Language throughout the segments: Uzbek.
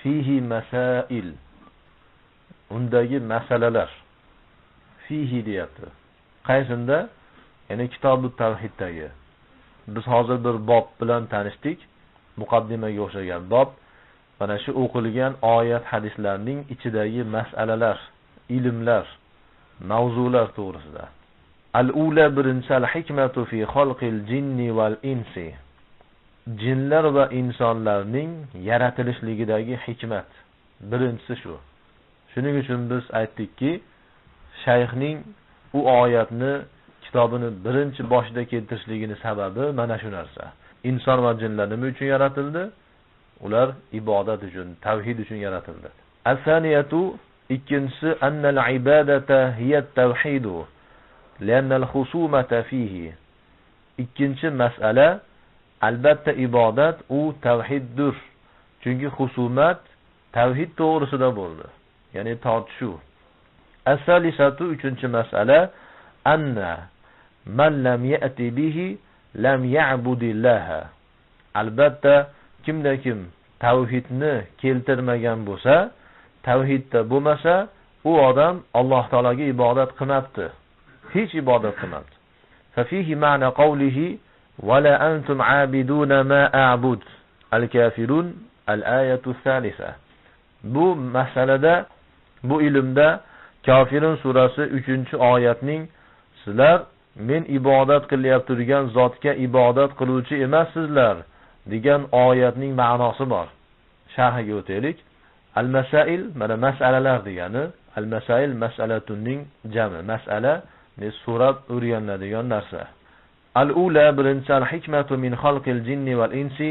fihi masail. Undagi masalalar. Fihi deyapti. Qaysinda? Ya'ni Kitobut Tavhiddagi. Biz hozir bir bob bilan tanishdik. Muqaddimaga o'xshagan bob. Mana shu o'qilgan oyat hadislarning ichidagi masalalar, ilmlar, mavzular to'g'risida. Al-ula birinchi al-hikmatu fi xalqil jinni wal insi. Jinlar va insonlarning yaratilishligidagi hikmat. Birinchisi shu. Shuning uchun biz aytdikki, shayxning u oyatni kitobini birinchi boshida keltirishligining sababi mana shu narsa. Inson va jinlar nima uchun yaratildi? Ular ibodat uchun, tavhid uchun yaratildi. As-saniyatu ikkinchisi annal ibadata hiya at-tawhid. Lianna al-khusumata fihi. Ikkinchi masala albatta ibodat u tavhiddir. Chunki xusumat tavhid to'g'risida bo'ldi. Ya'ni tortishuv. As-salisatu uchinchi masala anna man lam ya'ti bihi lam ya'budillaha. Albatta kimda kim tavhidni keltirmagan bo'lsa, tavhidda bo'lmasa, u odam Alloh taolaga ibodat qilmabdi. Hech ibodat qilmabdi. Fa fihi ma'na qawlihi wa la antum 'abiduna ma a'bud. Al-kafirun al-ayatu ath-thalitha. Bu masalada, bu ilmda Kafirun surasi 3-oyatning sizlar men ibodat qilyapti turgan zotga ibodat qiluvchi emassizlar degan oyatning ma'nosi bor. Sharhiga o'taylik. Al-masail mana masalalar degani, al-masail mas'alatunning jami. Mas'ala ne so'rab o'rganiladigan narsa. Al-ula birinchi al-hikmatu min xalqil jinni wal insi.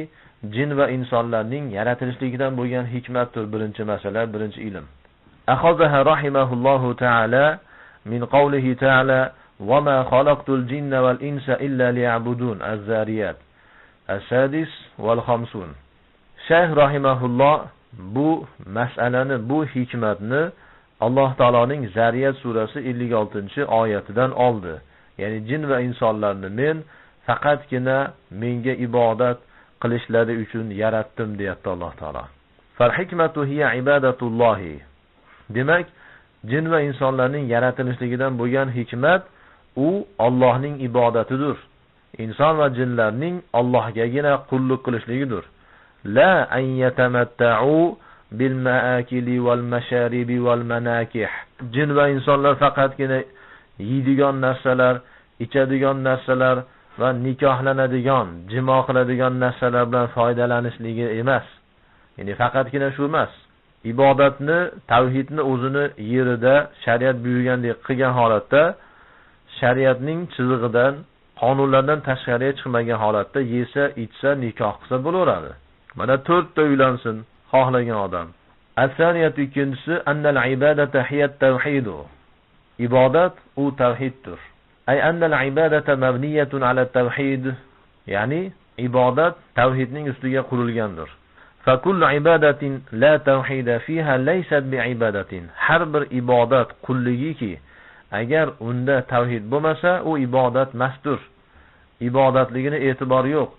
Jin va insonlarning yaratilishligidan bo'lgan hikmatdir birinchi masala, birinchi ilm. Akhadha rahimahullohu ta'ala min qawlihi ta'ala wa ma khalaqtul jinna wal insa illa liya'budun. Az-Zariyat. As-sadis wal khamsun. Shayx rahimahulloh bu mas'alani, bu hikmatni Alloh taoloning Zariyat surasi 56-oyatidan oldi. Ya'ni jin va insonlarni men faqatgina menga ibodat qilishlari uchun yaratdim deyapti Alloh taolo. Fal hikmatu hiya ibadatullohi. Demak, jin va insonlarning yaratilishligidan bo'lgan hikmat u Allohning ibodatidir. Inson va jinlarning Allohgagina qulluq qilishligidir. La an yatamatta'u bil ma'akili wal masharibi wal manakih. Jin va insonlar faqatgina yeydigan narsalar, ichadigan narsalar va nikohlanadigan, jimo qiladigan narsalar bilan foydalanishligi emas. Ya'ni faqatgina shu emas. Ibodatni, tavhidni o'zini yerida shariat buyurgandek qilgan holatda, shariatning chizig'idan, qonunlardan tashqariga chiqmagan holatda yesa, ichsa, nikoh qilsa bo'laveradi. Mana 4 ta uylansin xohlagan odam. As-saniyatu ikkinchisi annal ibadata hiya at-tawhid. Ibodat u tavhiddir. Ay annal ibadata mabniyatun ala at-tawhid. Ya'ni ibodat tavhidning ustiga qurilgandir. Fa kullu ibadatin la tawhida fiha laysat bi'ibadatin. Har bir ibodat qulligiki agar unda tavhid bo'lmasa, u ibodat emasdir. Ibodatligini e'tibor yo'q.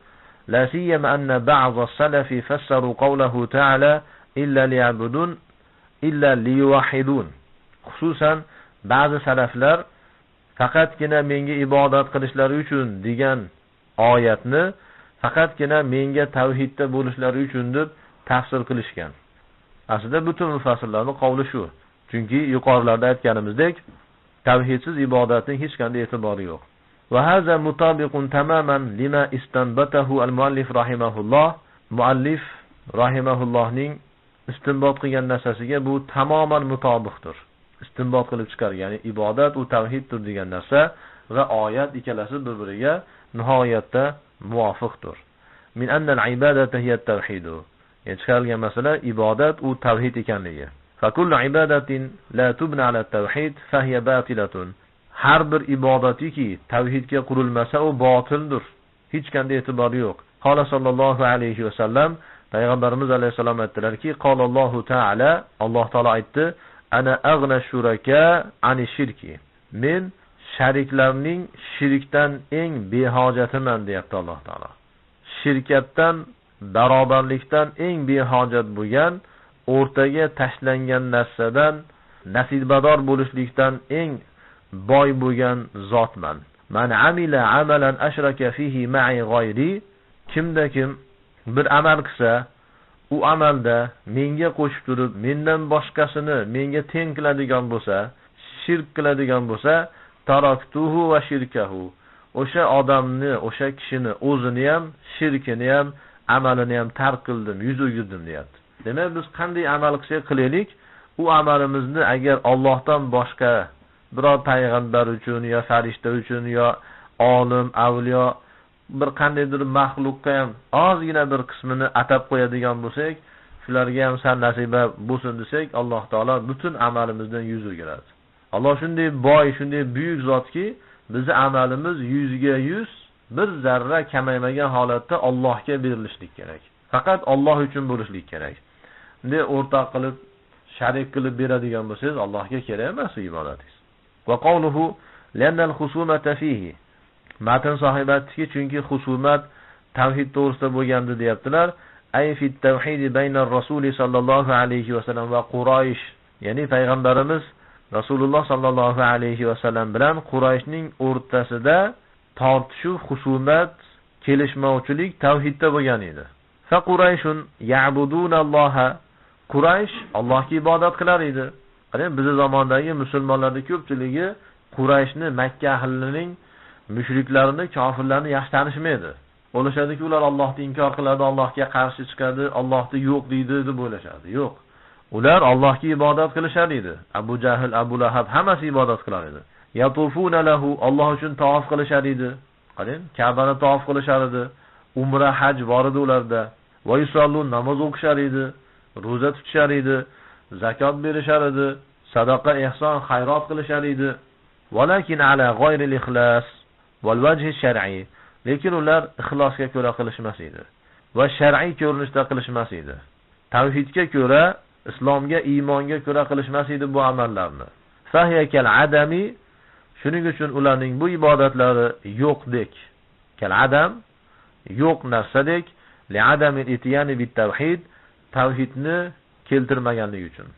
La siyama anna ba'd as-salafi fassaru qawlahu ta'ala illa liya'budun illa liyuwahhidun. Xususan ba'zi salaflar faqatgina menga ibodat qilishlari uchun degan oyatni faqatgina menga tavhidda bo'lishlari uchun deb tafsir qilishgan. Aslida butun mufassirlarning qavli shu. Chunki yuqorilarda aytganimizdek, tavhidsiz ibodatning hech qanday e'tibori yo'q. Va hadha mutabiqun tamaman lima istanbatahu al-muallif rahimahulloh. Muallif rahimahullohning istinbot qilgan narsasiga bu tamoman mutobiqdir. Istinbot qilib chiqargan, ya'ni ibodat u tavhiddir degan narsa va oyat ikkalasi bir-biriga nihoyatda muvofiqdir. Min anna al-ibadata hiya at-tawhid. Yani chiqarilgan masala ibodat u tavhid ekanligi. Fa kullu ibadatin la tubna ala at-tawhid fa hiya batilatun. Har bir ibodatiki tavhidga qurilmasa u botildir. Hech qanday e'tibori yo'q. Qala sallallohu alayhi va sallam, payg'ambarimiz alayhisalom aytdilarki, qalallohu ta'ala, Alloh taolo aytdi, ana aghna shuraka ani shirki. Men shariklarning shirkdan eng behojatiman deyapti Alloh taolo. Shirkatdan, barobarlikdan eng behojat bo'lgan o'rtaga tashlangan narsadan nasibador bo'lishlikdan eng boy bo'lgan zotman. Man amila amalan ashraka fihi ma'i g'ayri, kimda kim bir amal qilsa, u amalda menga qo'shib turib, mendan boshqasini menga teng qiladigan bo'lsa, shirk qiladigan bo'lsa, taraktuhu va shirkahu. O'sha odamni, o'sha kishini o'zini ham, shirkini ham, amalini ham tark qildim, yuz o'girdim deyapti. Demak, biz qanday amal qilsak qilaylik, u amalimizni agar Allohdan boshqa biror payg'ambar uchun yo farishta uchun yo olim, avliyo bir qandaydir maxluqqa ham ozgina bir qismini atab qo'yadigan bo'lsak, shularga ham san nasiba bo'lsin desak, Alloh taolo butun amalimizdan yuz o'giradi. Alloh shunday boy, shunday buyuk zotki, bizning amalimiz 100 ga 100 bir zarra kamaymagan holatda Allohga berilishlik kerak. Faqat Alloh uchun bo'lishlik kerak. Bunday o'rtoq qilib, sharik qilib beradigan bo'lsangiz, Allohga kerak emas ibodatingiz. Va qawluhu lanna al-khusumata fihi. Matn sohibatiga chunki husumat tavhid to'g'risida bo'lgandi deyaptilar. Ay fi tawhid bayna ar-rasul sallallohu alayhi va sallam va Quraysh, ya'ni payg'ambarimiz Rasululloh sallallohu alayhi va sallam bilan Qurayshning o'rtasida tortishuv, husumat, kelishmovchilik tavhidda bo'lgan edi. Fa Qurayshun ya'budunalloha, Quraysh Allohga ibodat qilar edi. Qarang, bizning zamondagi musulmonlarning ko'pchiligi Qurayshni, Makka ahlining mushriklarini, kofirlarni yaxshi tanishmaydi. O'ylashadiki, ular Allohni inkor qiladi, Allohga qarshi chiqadi, Allohni yo'q deydi deb o'ylashadi. Yo'q. Ular Allohga ibodat qilishar edi. Abu Jahl, Abu Lahab hammasi ibodat qilar edi. Yatufuna lahu, Alloh uchun tavof qilishar edi. Qarang, Ka'bani tavof qilishar edi. Umra, haj bor edi ularda. Va yusallun, namoz o'qishar edi, roza tutishar edi, zakot berishar edi, sadaqa, ihson, xayrot qilishar edi. Walakin ala g'ayril ixlas wal vajhi shar'i. Lekin ular ixlosga ko'ra qilishmas edi va shar'iy ko'rinishda qilishmas edi. Tavhidga ko'ra, islomga, iymonga ko'ra qilishmas edi bu amallarni. Fahyakal adami, shuning uchun ularning bu ibodatlari yo'qdek. Kal adam, yo'q narsadek, li adamil itiyani bit tavhid, tavhidni keltirmaganligi uchun.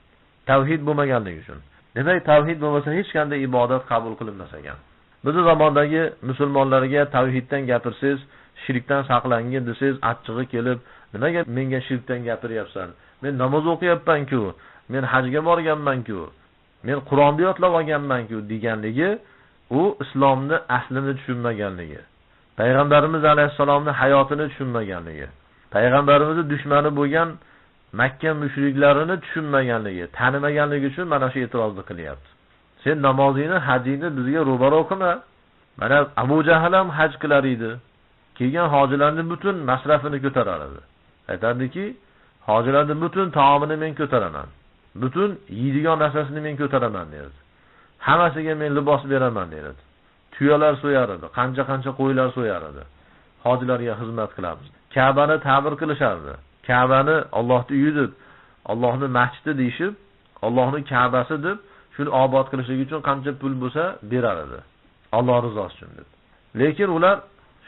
Tavhid bo'lmaganligi uchun. Demak, tavhid bo'lmasa hech qanday ibodat qabul qilinmas ekan. Bizning zamondagi musulmonlarga tavhiddan gapirsangiz, shirkdan saqlangin desangiz, achchig'i kelib, nimaga menga shirkdan gapiryapsan? Men namoz o'qiyapman-ku, men hajga borganman-ku, men Qur'onni yodlab olganman-ku deganligi, u islomni aslini tushunmaganligi. Payg'ambarimiz alayhisolamning hayotini tushunmaganligi. Payg'ambarimizning dushmani bo'lgan Makka mushriklarini tushunmaganligi, tanimaganligi uchun mana shu e'tirozni qilyapti. Sen namozingni, hajingni bizga ro'bara o'qima. Mana Abu Jahl ham haj qilar edi. Kelgan hojilarning butun masrafini ko'tarar edi. Aytardiki, hojilarning butun taomini men ko'taraman. Butun yeydigan narsasini men ko'taraman dedi. Hammasiga men libos beraman dedi. Tuyalar so'yar edi, qancha qo'ylar so'yar edi. Hojilarga xizmat qilamiz. Ka'bani ta'bir qilishardi. Ka'bani Allohning uyi deb, Allohning masjidi deyshib, Allohning Ka'basi deb shuni obod qilishlik uchun qancha pul bo'lsa berar edi. Alloh rizosi uchun deb. Lekin ular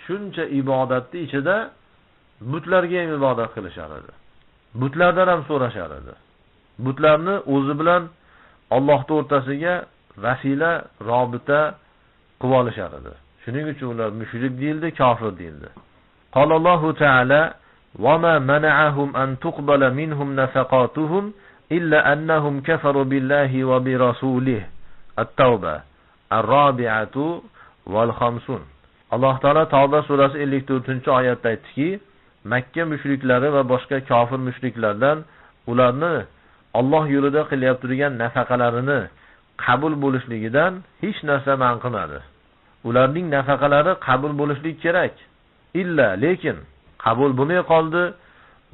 shuncha ibodatning ichida butlarga ham ibodat qilishar edi. Butlardan ham so'rashar edi. Butlarni o'zi bilan Allohning o'rtasiga vasila, robita qilib olishar edi. Shuning uchun ular mushrik deyildi, kofir deyildi. Qallallohu ta'ala: "Va ma mana'ahum an tuqbala minhum nafaqatuhum illa annahum kafaru billahi wa bi rasulihi." At-Tawba ar-rabi'atu wal 50. Alloh taolo Tavba surasi 54-oyatda aytdiki, Makka mushriklari va boshqa kofir mushriklardan ularni Alloh yo'lida qilyapti turgan nafaqalarini qabul bo'lishligidan hech narsa man qilmadi. Ularning nafaqalari qabul bo'lishlik kerak. Lekin qabul bo'lmay qoldi.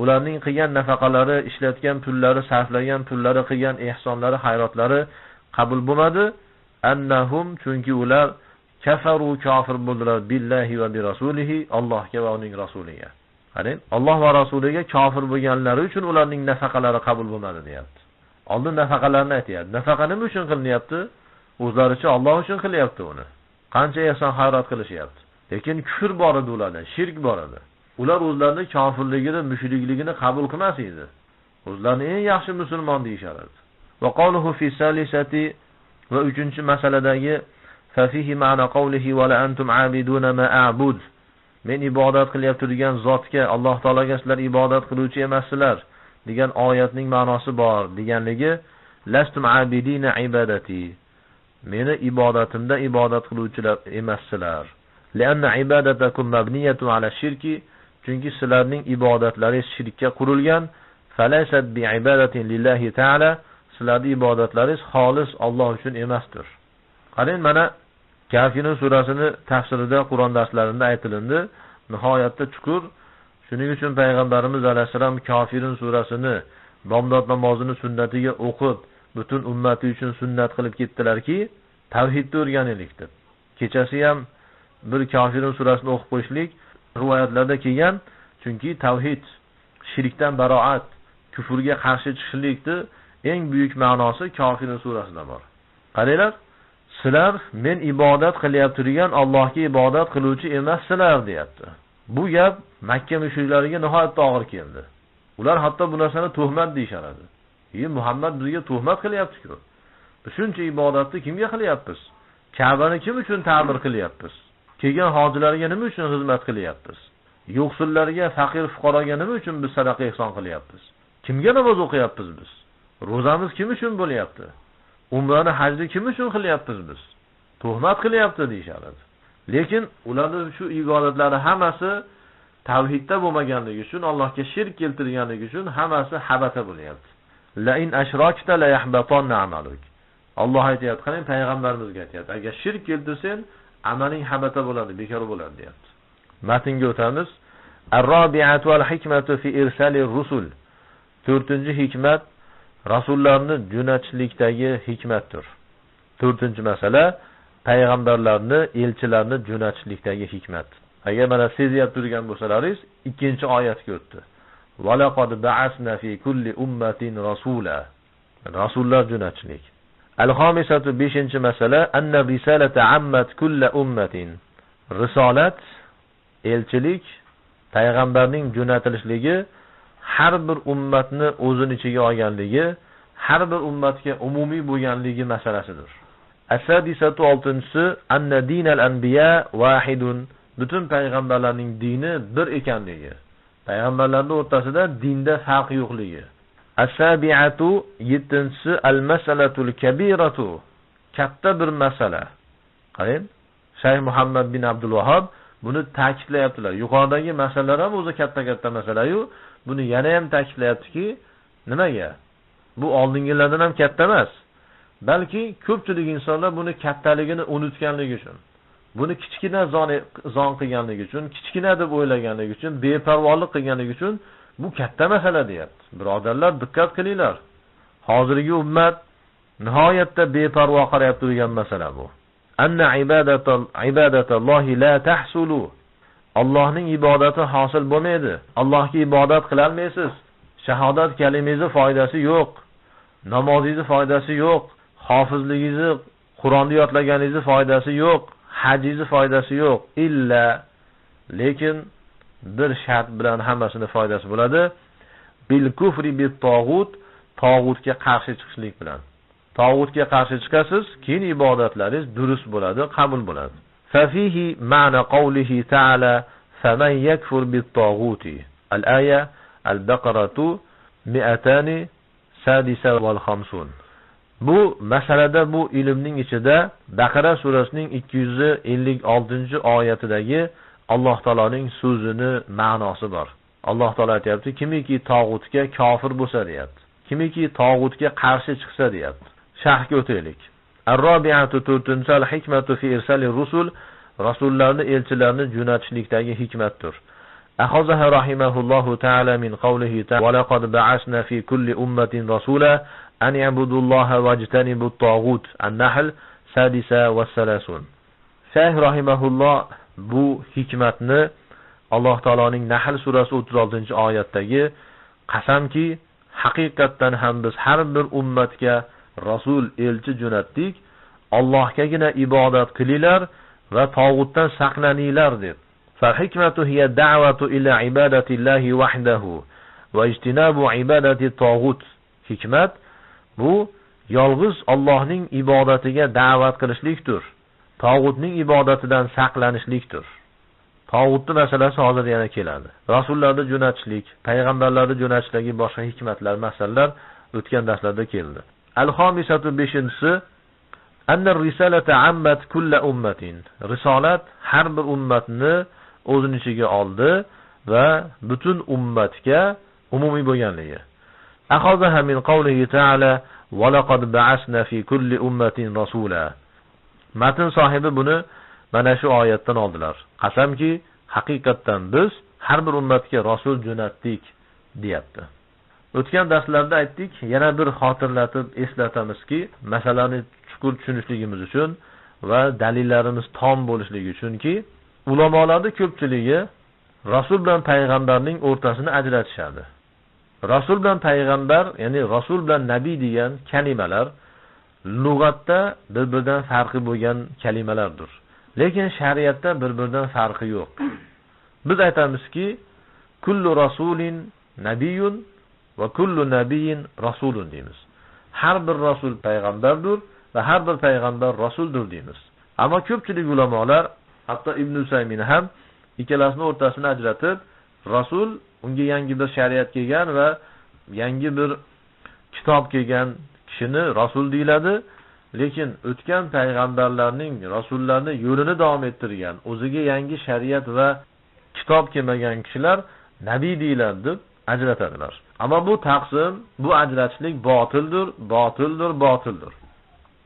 Ularning qilgan nafaqalari, ishlatgan pullari, sarflagan pullari, qilgan ihsonlari, xayrotlari qabul bo'lmadi. Annahum, chunki ular kafaru, kofir bo'ldilar, billahi va bi rasulihi, Allohga va uning rasuliga. Qarang, Alloh va rasuliga kofir bo'lganlari uchun ularning nafaqalari qabul bo'lmadi deyapti. Oldin nafaqalarni aytayapti. Nafaqa nima uchun qilinyapti? O'zlaricha Alloh uchun qilyapti uni. Qancha ihson xayrat qilishyapti. Lekin kufr bor edi ularda, shirk bor edi. Ular o'zlarining kofirligini, mushrikligini qabul qilmas edi. O'zlarini eng yaxshi musulmon deyishardi. Va qawluhu fi salisati va 3-masaladagi fa fihi ma'na qawlihi va la antum abiduna ma a'bud. Men ibodat qilyapti turgan zotga, Alloh taologa sizlar ibodat qiluvchi emassizlar degan oyatning ma'nosi bor. Deganligi lastum abidina ibadati. Meni ibodatimda ibodat qiluvchilar emassizlar. Lianna ibadatakum mabniyatun ala shirki. Chunki sizlarning ibodatlaringiz shirkka qurilgan. Falasat bi ibadatin lillahi ta'ala. Sizlarning ibodatlaringiz xolis Alloh uchun emasdir. Qarang, mana Kafirun surasini tafsirida Qur'on darslarida aytilindi. Nihoyatda chuqur. Shuning uchun payg'ambarimiz alayhisalom Kafirun surasini bomdod namozini sunnatiga o'qib, butun ummati uchun sunnat qilib ketdilarki, tavhidni o'rganaylik deb. Kechasi ham bir Kafirun surasini o'qib qo'yishlik rivoyatlarda kelgan, chunki tavhid, shirkdan baroat, kufrga qarshi chiqishlikni eng buyuk ma'nosi Kafirun surasida bor. Qaranglar, sizlar men ibodat qilyapti turgan Allohga ibodat qiluvchi emassizlar deyapti. Bu gap Makka mushriklariga nihoyatda og'ir keldi. Ular hatto bu narsani tuhmat deyishardi. Muhammad bizga tuhmat qilyapti-ku. Shuncha ibodatni kimga qilyapmiz? Ka'bani kim uchun ta'mir qilyapmiz? Kelgan hojilarga nima uchun xizmat qilyapmiz? Yo'qsullarga, faqir fuqaroga nima uchun biz sadaqa ihson qilyapmiz? Kimga namoz o'qiyapmiz biz? Ro'zamiz kim uchun bo'lyapti? Umrani, hajni kim uchun qilyapmiz biz? Tuhmat qilyapti deyishardi. Lekin ularning shu ibodatlari hammasi tavhidda bo'lmaganligi uchun, Allohga shirk keltirganligi uchun hammasi habata bo'lyapti. La in ashrakta la yahbatanna amaluk. Alloh aytayapti, qarang, payg'ambarimizga aytayapti. Agar shirk keltirsang, amaling habata bo'ladi, bekor bo'ladi deyapti. Matnga o'tamiz. Ar-rabi'atu al-hikmatu fi irsalir rusul. 4-hikmat rasullarni jo'natishlikdagi hikmatdir. 4-masala payg'ambarlarni, elchilarni jo'natishlikdagi hikmat. Agar mana sezib turgan bo'lsalaringiz, 2-oyatga o'tdi. Va laqad ba'asna fi kulli ummatin rasula. Rasullar jo'natishlik. Al-khamisatu 5-masala anna risalata ammat kulli ummatin. Risolat, elchilik, payg'ambarning jo'natilishligi har bir ummatni o'zini ichiga olganligi, har bir ummatga umumiy bo'lganligi masalasidir. As-sadisatu 6-si anna dinal anbiya wahidun. Butun payg'ambarlarning dini bir ekanligi. Payg'ambarlarning o'rtasida dinda farq yo'qligi. As-sabi'atu 7-si al-masalatul kabiratu. Katta bir masala. Qarang, Shayx Muhammad bin Abdul Vahhab buni ta'kidlayaptilar. Yuqoridagi masalalar ham o'zi katta-katta masala-yu, buni yana ham ta'kidlayaptiki, nimaga? Bu oldingilardan ham katta emas. Balki ko'pchilik insonlar buni kattaligini unutganligi uchun, buni kichkina zon qilganligi uchun, kichkina deb o'ylaganligi uchun, beparvolik qilganligi uchun bu katta masala deyapti. Birodarlar, diqqat qilinglar. Hozirgi ummat nihoyatda beparvo qarab turgan masala bu. Anna ibadatallohi la tahsulu. Allohning ibodati hosil bo'lmaydi. Allohga ibodat qila olmaysiz. Shahodat kalimangizni foydasi yo'q. Namozingizni foydasi yo'q. Hofizligingizni, Qur'onni yodlaganingizni foydasi yo'q. Hajingizni foydasi yo'q. Lekin bir shart bilan hammasini foydasi bo'ladi. Bil kufri bit tog'ut, tog'utga qarshi chiqishlik bilan. Tog'utga qarshi chiqasiz, keyin ibodatlaringiz durust bo'ladi, qabul bo'ladi. Fa fihi ma'na qawlihi ta'ala faman yakfur bit tog'uti. Al-aya Al-Baqaratu 250. Bu masalada, bu ilmning ichida Baqara surasining 256-oyatidagi Alloh taoloning so'zini ma'nosi bor. Alloh taolo aytayapti, kimiki tog'utga kofir bo'lsa deyapti. Kimiki tog'utga qarshi chiqsa deyapti. Sharhga o'taylik. Ar-rabi'atu 4-si al-hikmatu fi irsalir rusul. Rasullarni, elchilarni jo'natishlikdagi hikmatdir. Akhazaha rahimahullohu ta'ala min qawlihi ta'ala wa laqad ba'asna fi kulli ummatin rasula an ya'budulloha wajtanibut taghut. An-Nahl 36. Shayx rahimahulloh bu hikmatni Alloh taoloning Nahl surasi 36-oyatdagi qasamki, haqiqatdan ham biz har bir ummatga rasul, elchi jo'natdik. Allohgagina ibodat qilinglar va tog'utdan saqlaninglar deb. Fa hikmatu hiya da'watu ila ibadatillahi wahdahu va ijtinabu ibadati tog'ut. Hikmat bu yolg'iz Allohning ibodatiga da'vat qilishlikdir. Tog'utning ibodatidan saqlanishlikdir. Tog'utning masalasi hozir yana keladi. Rasullarni jo'natishlik, payg'ambarlarni jo'natishdagi boshqa hikmatlar, masalalar o'tgan darslarda keldi. Al-khomisatu 5-si anna risalata ammat kulla ummatin. Risolat har bir ummatni o'zining ichiga oldi va butun ummatga umumiy bo'lganligi. Akhadha min qawlihi ta'ala va laqad ba'asna fi kulli ummatin rasula. Matn sohibi buni mana shu oyatdan oldilar. Qasamki, haqiqatdan biz har bir ummatga rasul jo'natdik, deyapti. O'tgan darslarda aytdik, yana bir xotirlatib eslatamizki, masalani chuqur tushunishligimiz uchun va dalillarimiz tom bo'lishligi uchunki, ulamolarning ko'pchiligi rasul bilan payg'ambarning o'rtasini ajratishadi. Rasul bilan payg'ambar, ya'ni rasul bilan nabiy degan kalimalar lug'atda bir-biridan farqi bo'lgan kalimalardir. Lekin shariatda bir-biridan farqi yo'q. Biz aytamizki, kullu rasulin nabiyyun va kullu nabiyyin rasulun deymiz. Har bir rasul payg'ambardir va har bir payg'ambar rasuldir deymiz. Ammo ko'pchilik ulamolar, hatto Ibn Usaymin ham ikkalasini o'rtasini ajratib, rasul unga yangi bir shariat kelgan va yangi bir kitob kelgan kishini rasul deyiladi. Lekin o'tgan payg'ambarlarning, rasullarning yo'lini davom ettirgan, o'ziga yangi shariat va kitob kelmagan kishilar nabiy deyiladi deb ajratadilar. Ammo bu taqsim, bu ajratishlik botildir.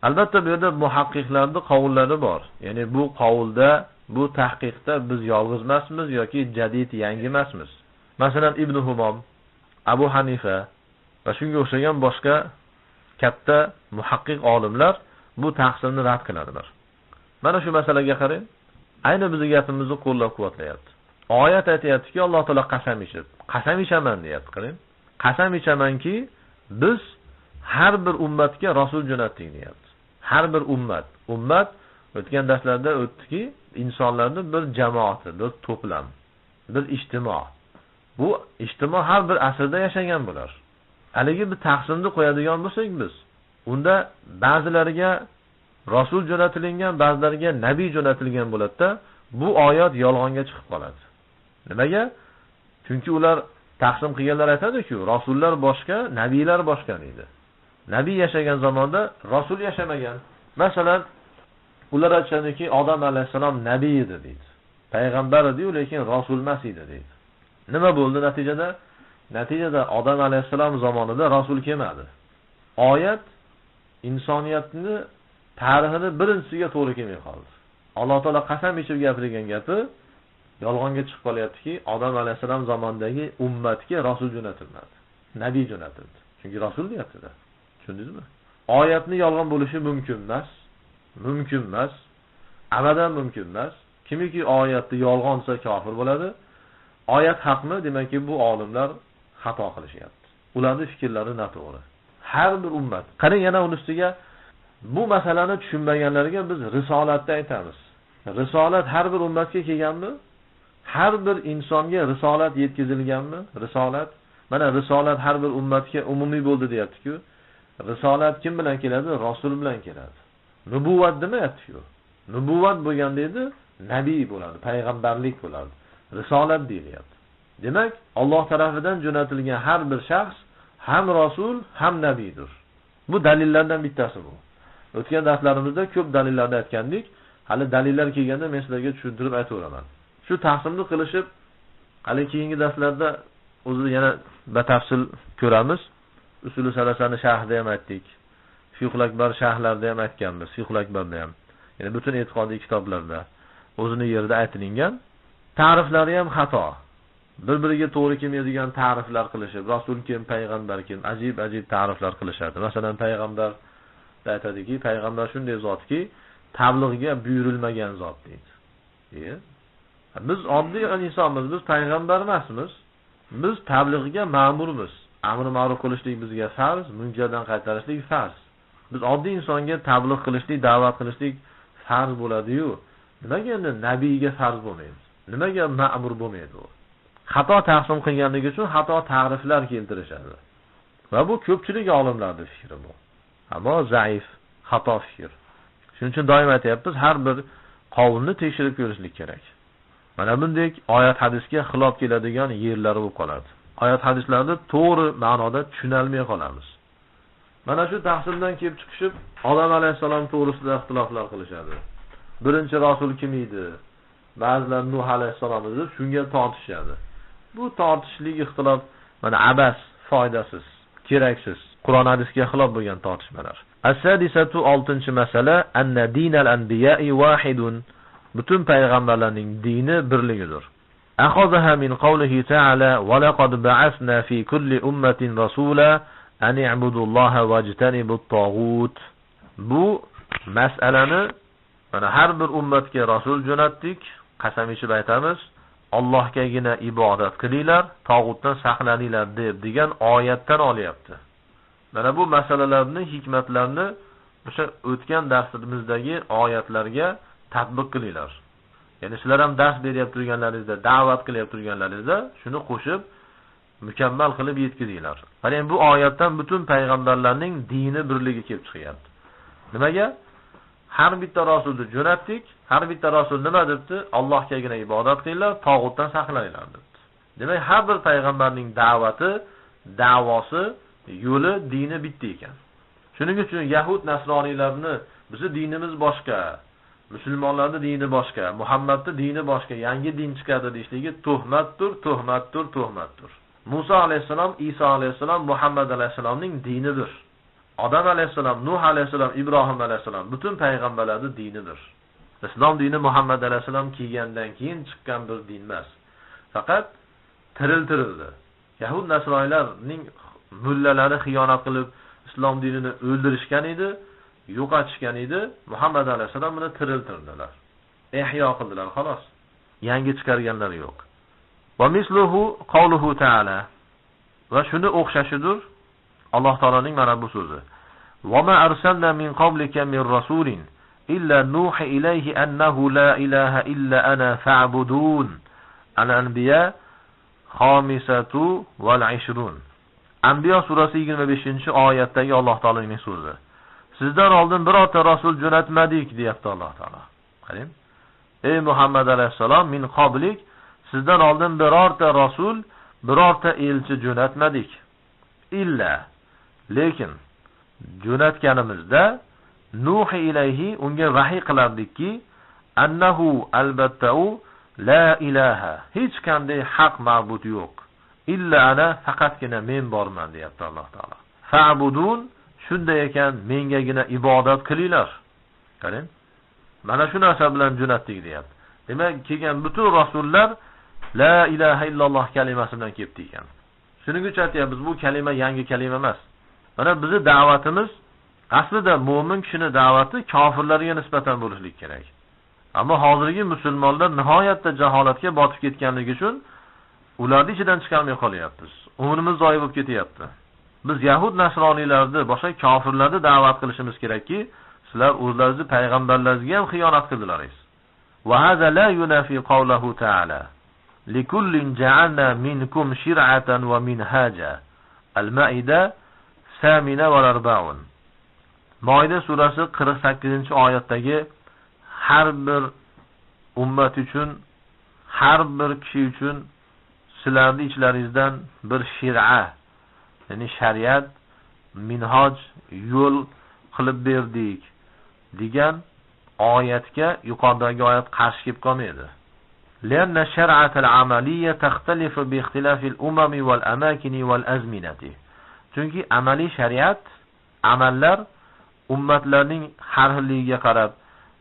Albatta bu yerda muhaqqiqlarning qavllari bor. Ya'ni bu qavlda, bu tahqiqda biz yolg'iz emasmiz yoki jadid yangi emasmiz. Masalan, Ibn Humom, Abu Hanifa va shunga o'xshagan boshqa katta muhaqqiq olimlar bu taqsimni rad qiladilar. Mana shu masalaga qarang. Ayni bizning gapimizni qo'llab-quvvatlayapti. Oyat aytayaptiki, Alloh taolo qasam ichaman deyapti. Qarang. Qasam ichamanki, biz har bir ummatga rasul jo'natdik deyapti. Har bir ummat o'tgan darslarda o'tdiki, insonlarning bir jamoati, bir to'plam, bir ijtimo. Bu ijtimo har bir asrda yashagan bo'lar. Haligi bir taqsimni qo'yadigan bo'lsak biz, unda ba'zilariga rasul jo'natilgan, ba'zilariga nabiy jo'natilgan bo'ladi-da, bu oyat yolg'onga chiqib qoladi. Nimaga? Chunki ular taqsim qilganlar aytadi-ku, rasullar boshqa, nabiylar boshqa deydi. Nabiy yashagan zamonda rasul yashamagan. Masalan, ular aytadiki, Odam alayhisalom nabiy edi deydi. Payg'ambar edi, lekin rasul emas edi deydi. Nima bo'ldi natijada? Natijada Odam alayhisalom zamonida rasul kelmadi. Oyat insoniyatni tarixini birinchisiga to'g'ri kelmay qoldi. Alloh taolo qasam ichib gapirgan gapi yolg'onga chiqib qolyaptiki, Odam alayhisalom zamonidagi ummatga rasul jo'natilmadi. Nabiy jo'natildi. Chunki rasul deyapti-da. Tushundingizmi? Oyatni yolg'on bo'lishi mumkin emas. Abadan mumkin emas. Kimiki oyatni yolg'on desa kofir bo'ladi. Oyat haqmi? Demakki bu olimlar xato qilishyapti. Ularning fikrlari noto'g'ri. Har bir ummat. Qarang, yana uning ustiga bu masalani tushunmaganlarga biz risolatda aytamiz. Risolat har bir ummatga kelganmi? Har bir insonga risolat yetkazilganmi? Risolat. Mana risolat har bir ummatga umumiy bo'ldi deyapti-ku. Risolat kim bilan keladi? Rasul bilan keladi. Nubuvvat demayapti-ku. Nubuvvat bo'lganda edi, nabiy bo'ladi, payg'ambarlik bo'ladi. Risolat deyilyapti. Demak, Alloh tarafidan jo'natilgan har bir shaxs ham rasul, ham nabiydir. Bu dalillardan bittasi bu. O'tgan darslarimizda ko'p dalillarni aytgandik. Hali dalillar kelganda men sizlarga tushuntirib aytaveraman. Shu taqsimni qilishib, hali keyingi darslarda o'zini yana batafsil ko'ramiz. Usuli salasani sharhida ham aytdik. Fiqhul akbar sharhlarida ham aytganmiz, Fiqhul akbarda ham. Ya'ni butun e'tiqodiy kitoblarda o'zini yerida aytilgan. Ta'riflari ham xato. Bir-biriga to'g'ri kelmaydigan ta'riflar qilishib, rasul kim, payg'ambar kim, ajib ta'riflar qilishadi. Masalan, payg'ambar aytadiki, payg'ambar shunday zotki, tabliğga buyurilmagan zot deydi. Biz oddiy insonmiz, biz payg'ambar emasmiz. Biz tabliğga ma'murmiz. Amr ma'ruf qilishlik bizga farz, munkardan qaytarishlik farz. Biz oddiy insonga tabliğ qilishlik, da'vat qilishlik farz bo'ladi-yu. Nimaga endi nabiyga farz bo'lmaydi? Nimaga ma'mur bo'lmaydi u? xato taqsim qilganligi uchun xato ta'riflar keltirishadi. Va bu ko'pchilik olimlarning fikri bu. Ammo zaif, xato fikr. Shuning uchun doim aytayapmiz, har bir qavmni tekshirib ko'rishlik kerak. Mana bunday oyat hadisga xilof keladigan yerlar bo'lib qoladi. Oyat hadislarni to'g'ri ma'noda tushunolmay qolamiz. Mana shu taqsimdan kelib chiqishib, Odam alayhisalom to'g'risida ixtiloflar qilishadi. Birinchi rasul kim edi? Ba'zilar Nuh alayhisalom edi, shunga tortishadi. Bu tortishlik ixtilof mana abas, foydasiz, keraksiz. Qur'on hadisga xilof bo'lgan tortishmalar. As-sadisatu 6-masala anna dinal anbiya'i wahidun. Butun payg'ambarlarning dini birligidir. Akhadha min qawlihi ta'ala wa laqad ba'athna fi kulli ummatin rasula an i'budullaha wajtanibut taghut. Bu mas'alani mana har bir ummatga rasul jo'natdik, qasam ichib aytamiz, Allohgagina ibodat qilinglar, tog'utdan saqlaninglar deb degan oyatdan olyapti. Mana bu masalalarning hikmatlarini o'sha o'tgan darsimizdagi oyatlarga tatbiq qilinglar. Ya'ni sizlar ham dars berib turganlaringizda, da'vat qilib turganlaringizda shuni qo'shib mukammal qilib yetkazinglar. Mana bu oyatdan butun payg'ambarlarning dini birligi kelib chiqyapti. Nimaga? Har bitta rasulni jo'natdik, har bitta rasul nima debdi? Allohgagina ibodat qilinglar, tog'utdan saqlaninglar debdi. Demak, har bir payg'ambarning da'vati, da'vosi, yo'li, dini bitta ekan. Shuning uchun Yahud nasroniylarni bizning dinimiz boshqa, musulmonlarning dini boshqa, Muhammadning dini boshqa, yangi din chiqadi deyishligi tuhmatdir, tuhmatdir, tuhmatdir. Musa alayhisalom, Isa alayhisalom, Muhammad alayhisalomning dinidir. Odam alayhisalom, Nuh alayhisalom, Ibrohim alayhisalom butun payg'ambarlarning dinidir. Islom dini Muhammad alayhisalom kelgandan keyin chiqqan bir din emas. Faqat tiriltirildi. Yahud nasroniylarning mullalari xiyonat qilib islom dinini o'ldirishgan edi, yo'qotishgan edi. Muhammad alayhisalom buni tiriltirdilar. Ihyo qildilar, xolos. Yangi chiqarganlari yo'q. Va misluhu qawluhu ta'ala. Va shuni o'xshashidir Alloh taolaning mana bu so'zi. Va ma arsalna min qablika min rasulin illa nuhi ilayhi annahu la ilaha illa ana fa'budun. Al-Anbiya khamisatu wal 20. Anbiyo surasi 25-oyatdagi Alloh taolaning so'zi. Sizdan oldin birorta rasul jo'natmadik, deyapti Alloh taolo. Qarang. Ey Muhammad alayhisalom, min qablik, sizdan oldin birorta rasul, birorta elchi jo'natmadik. Illa, lekin jo'natganimizda Nuh ilayhi, unga vahiy qilardikki, annahu albattau la ilaha, hech qanday haq ma'bud yo'q. Illa ana, faqatgina men borman, deyapti Alloh taolo. Fa'budun, shunday ekan mengagina ibodat qilinglar. Qarang. Mana shu narsa bilan jo'natdik, deyapti. Demak, kelgan butun rasullar la ilaha illalloh kalimasi bilan kelibdi ekan. Shuning uchun aytayapmiz, bu kalima yangi kalima emas. Mana bizning da'vatimiz aslida mu'min kishining da'vati kofirlarga nisbatan bo'lishlik kerak. Ammo hozirgi musulmonlar nihoyatda jaholatga botib ketganligi uchun ularning ichidan chiqolmay qolyapmiz. Umrimiz zoyi bo'lib ketyapti. Biz Yahud nasroniylarni, boshqa kofirlarni da'vat qilishimiz kerakki, sizlar o'zlaringizni payg'ambarlaringizga ham xiyonat qildilaringiz. Va hada la yunafi qawluhu ta'ala. Likullin ja'alna minkum shir'atan wa minhaja. Al-Maida 40. Maida surasi 48-oyatdagi har bir ummat uchun, har bir kishi uchun sizlarning ichlaringizdan bir shir'a, ya'ni shariat, minhoj, yo'l qilib berdik degan oyatga yuqoridagi oyat qarshi kelib qolmaydi. لأن الشرعة العملية تختلف باختلاف الأمم والأماكن والأزمنة. Chunki amaliy shariat, amallar ummatlarning har xilligiga qarab,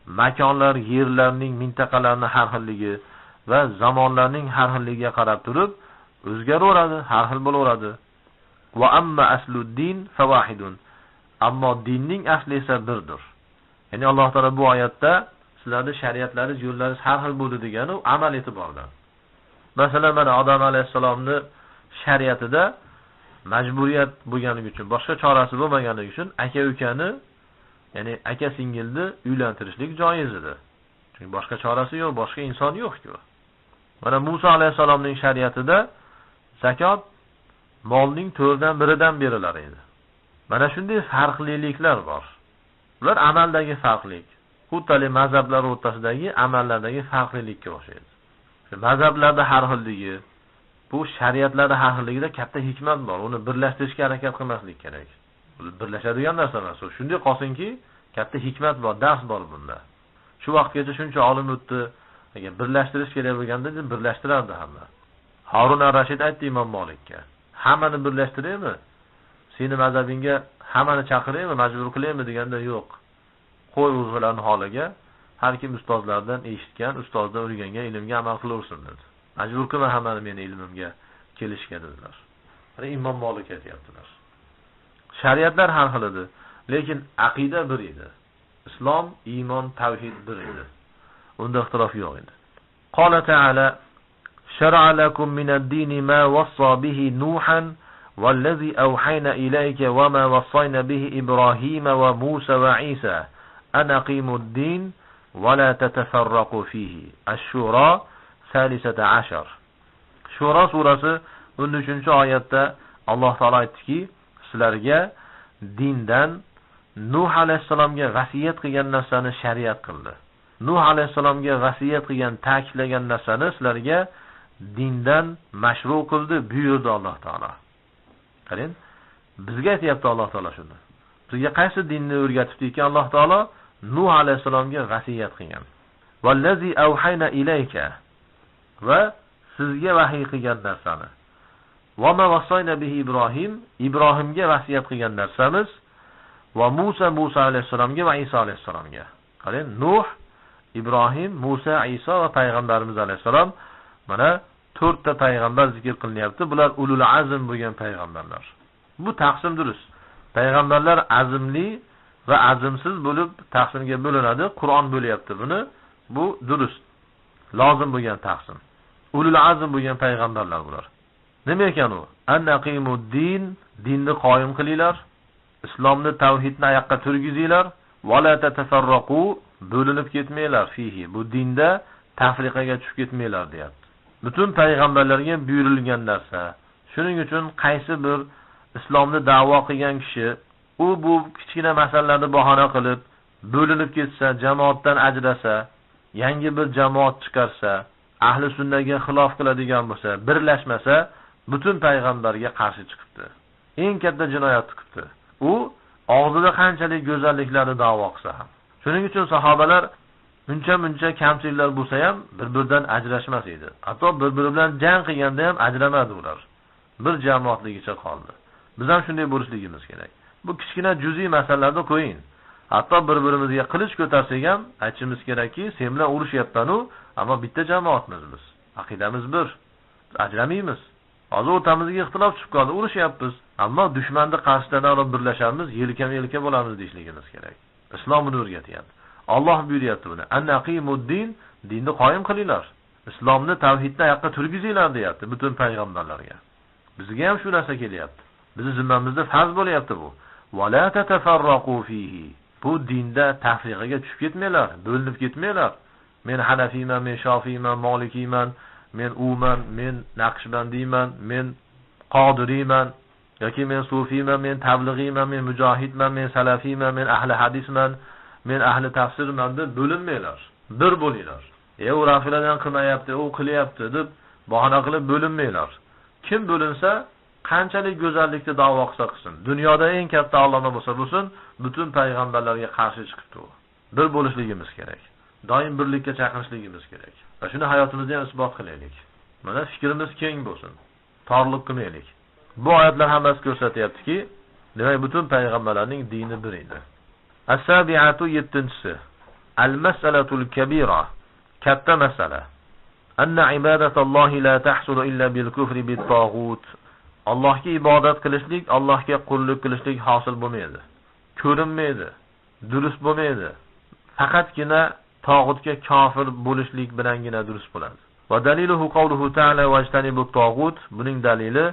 makonlar, yerlarning, mintaqalarning har xilligi va zamonlarning har xilligiga qarab turib o'zgaraveradi, har xil bo'laveradi. Va amma asluddin fawahidun. Ammo dinning asli esa birdir. Ya'ni Alloh taolo bu oyatda sizlarning shariatlaringiz, yo'llaringiz har xil bo'ldi degani amal e'tibordan. Masalan, mana Odam alayhisalomning shariatida majburiyat bo'lganligi uchun, boshqa chorasi bo'lmaganligi uchun aka-ukani, ya'ni aka-singilni uylantirishlik joiz edi. Chunki boshqa chorasi yo'q, boshqa inson yo'q-ku. Mana Musa alayhisalomning shariatida zakot molning 4/1 berilar edi. Mana shunday farqliliklar bor. Ular amaldagi farqlik. Xuddi mazhablar o'rtasidagi amallardagi farqlilikka o'xshaydi. Mazhablarda har xilligi, bu shariatlarda har xilligida katta hikmat bor. Uni birlashtirishga harakat qilmaslik kerak. Birlashadigan narsa emas. Shunday qolsinki, katta hikmat bor, dars bor bunda. Shu vaqtgacha shuncha olim o'tdi. Agar birlashtirish kerak bo'lganda, birlashtirardi hamma. Harun ar-Rashid aytdi Imom Malikka, hammani birlashtiraymi? Seni mazhabingga hammani chaqiraymi, majbur qilaymi deganda yo'q. Qo'y o'zgalarning holiga, har kim ustozlardan eshitgan, ustozdan o'rgangan ilmga amal qilaversin dedi. Majbur qilma hammani meni ilmimga kelishga dedilar. Mana Imom Malik aytibdilar. Shariatlar har xil edi, lekin aqida bir edi. Islom, iymon, tavhid bir edi. Unda ixtilof yo'q edi. Qala ta'ala: "Shar'a lakum min ad-din ma wassa bihi Nuhan wallazi awhayna ilayka wa ma wassayna bihi Ibrahima wa Musa wa Isa an aqimu ad-din wa la tatafarraqu fihi." Ash-Shura 13. Shura surasi 13-oyatda Alloh taolo aytdiki, sizlarga dindan Nuh alayhisalomga vasiyat qilgan narsani shariat qildi. Nuh alayhisalomga vasiyat qilgan, ta'kidlagan narsani sizlarga dindan mashru qildi, buyurdi Alloh taolo. Qarang, bizga aytayapti Alloh taolo shuni. Bizga qaysi dinni o'rgatibdiki Alloh taolo Nuh alayhisalomga vasiyat qilgan. Vallazi awhayna ilayka, va sizga vahiy qilgan narsani. Va ma wassayna bihi Ibrohim, Ibrohimga vasiyat qilgan narsamiz. Va Musa alayhisalomga va Isa alayhisalomga. Qarang, Nuh, Ibrohim, Musa, Isa va payg'ambarimiz alayhisalom, mana 4 ta payg'ambar zikr qilinyapti. Bular ulul azm bo'lgan payg'ambarlar. Bu taqsim durust. Payg'ambarlar azmli va azmsiz bo'lib taqsimga bo'linadi. Qur'on bo'lyapti buni. Bu durust. Lozim bo'lgan taqsim. Ulul azm bo'lgan payg'ambarlar bular. Nima ekan u? An-naqimud-din, dinni qoyim qilinglar. Islomni, tavhidni oyoqqa turgizinglar. Va la tatafarraqu, bo'linib ketmanglar fihi. Bu dinda tafriqaga tushib ketmanglar deyapti. Butun payg'ambarlarga buyurilgan narsa. Shuning uchun qaysi bir islomni da'vo qilgan kishi bu kichkina masalalarni bahona qilib bo'linib ketsa, jamoatdan ajrasa, yangi bir jamoat chiqarsa, ahli sunnaga xilof qiladigan bo'lsa, birlashmasa, butun payg'ambarga qarshi chiqibdi. Eng katta jinoyat qilibdi. U og'zida qanchalik go'zalliklarni da'vo qilsa ham. Shuning uchun sahobalar muncha kamchiliklar bo'lsa ham bir-biridan ajrashmas edi. Hatto bir-biri bilan jang qilganda ham ajramadi ular. Bir jamoatligicha qoldi. Biz ham shunday bo'lishligimiz kerak. Bu kichkina juz'iy masalalarni qo'ying. Hatto bir-birimizga qilich ko'tarsak ham aytishimiz kerakki, sen bilan urushyapman-u, ammo bitta jamoatmiz biz. Aqidamiz bir. Ajramaymiz. Hozir o'rtamizga ixtilof chiqib qoldi, urushyapmiz. Ammo dushmanni qarshidan olib birlashamiz, yelkama-yelka bo'lamiz deyishligimiz kerak. Islom buni o'rgatyapti. Alloh buyuryapti buni. An-naqimud-din, dinni qoyim qilinglar. Islomni, tavhidni oyoqqa turgizinglar deyapti butun payg'ambarlarga. Bizga ham shu narsa kelyapti. Bizning zimmamizda farz bo'lyapti bu. Va la tatafarraqu fihi. Bu dinda tafriqaga tushib ketmanglar, bo'linib ketmanglar. Men Hanafiyman, men Shofiyman, Malikiyman, men uman, men Naqshbandiyman, men Qodiriyman, yoki men Sufiyman, men Tablig'iyman, men Mujohidman, men Salafiyman, men ahli hadisman, men ahli tafsirman deb bo'linmanglar. Bir bo'linglar. U rafiladan qilmayapti, u qilyapti deb bahona qilib bo'linmanglar. Kim bo'linsa, qanchalik go'zallikni da'vo qilsa qilsin, dunyoda eng katta alloma bo'lsa bo'lsin, butun payg'ambarlarga qarshi chiqibdi u. Bir bo'lishligimiz kerak. Doim birlikka chaqirishligimiz kerak. Va shuni hayotimizda ham isbot qilaylik. Mana fikrimiz keng bo'lsin. Torlik qilmaylik. Bu oyatlar hammasi ko'rsatyaptiki, demak butun payg'ambarlarning dini bir edi. As-sabi'atu 7-si. Al-mas'alatul kabira. Katta masala. Anna ibadatallohi la tahsulu illa bil kufri bit taghut. Allohga ibodat qilishlik, Allohga qullik qilishlik hosil bo'lmaydi. Ko'rinmaydi, durust bo'lmaydi. Faqatgina tog'utga kofir bo'lishlik bilangina durust bo'ladi. Va daliluhu qawluhu ta'ala wajtanibut taghut. Buning dalili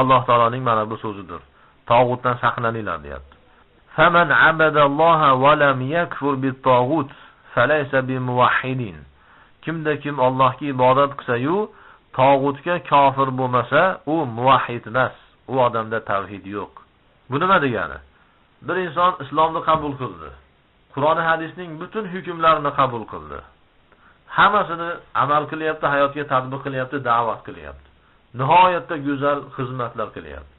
Alloh taoloning mana bu so'zidir. Tog'utdan saqlaninglar deyapti. Faman abadalloha va lam yakfur bit taghut falaysa bimuwahhidin. kimda kim Allohga ibodat qilsa-yu, tog'utga kofir bo'lmasa, u muvahhid emas. U odamda tavhid yo'q. Bu nima degani? Bir inson islomni qabul qildi. Qur'on hadisning butun hukmlarini qabul qildi. Hammasini amal qilyapti, hayotga tatbiq qilyapti, da'vat qilyapti. Nihoyatda go'zal xizmatlar qilyapti.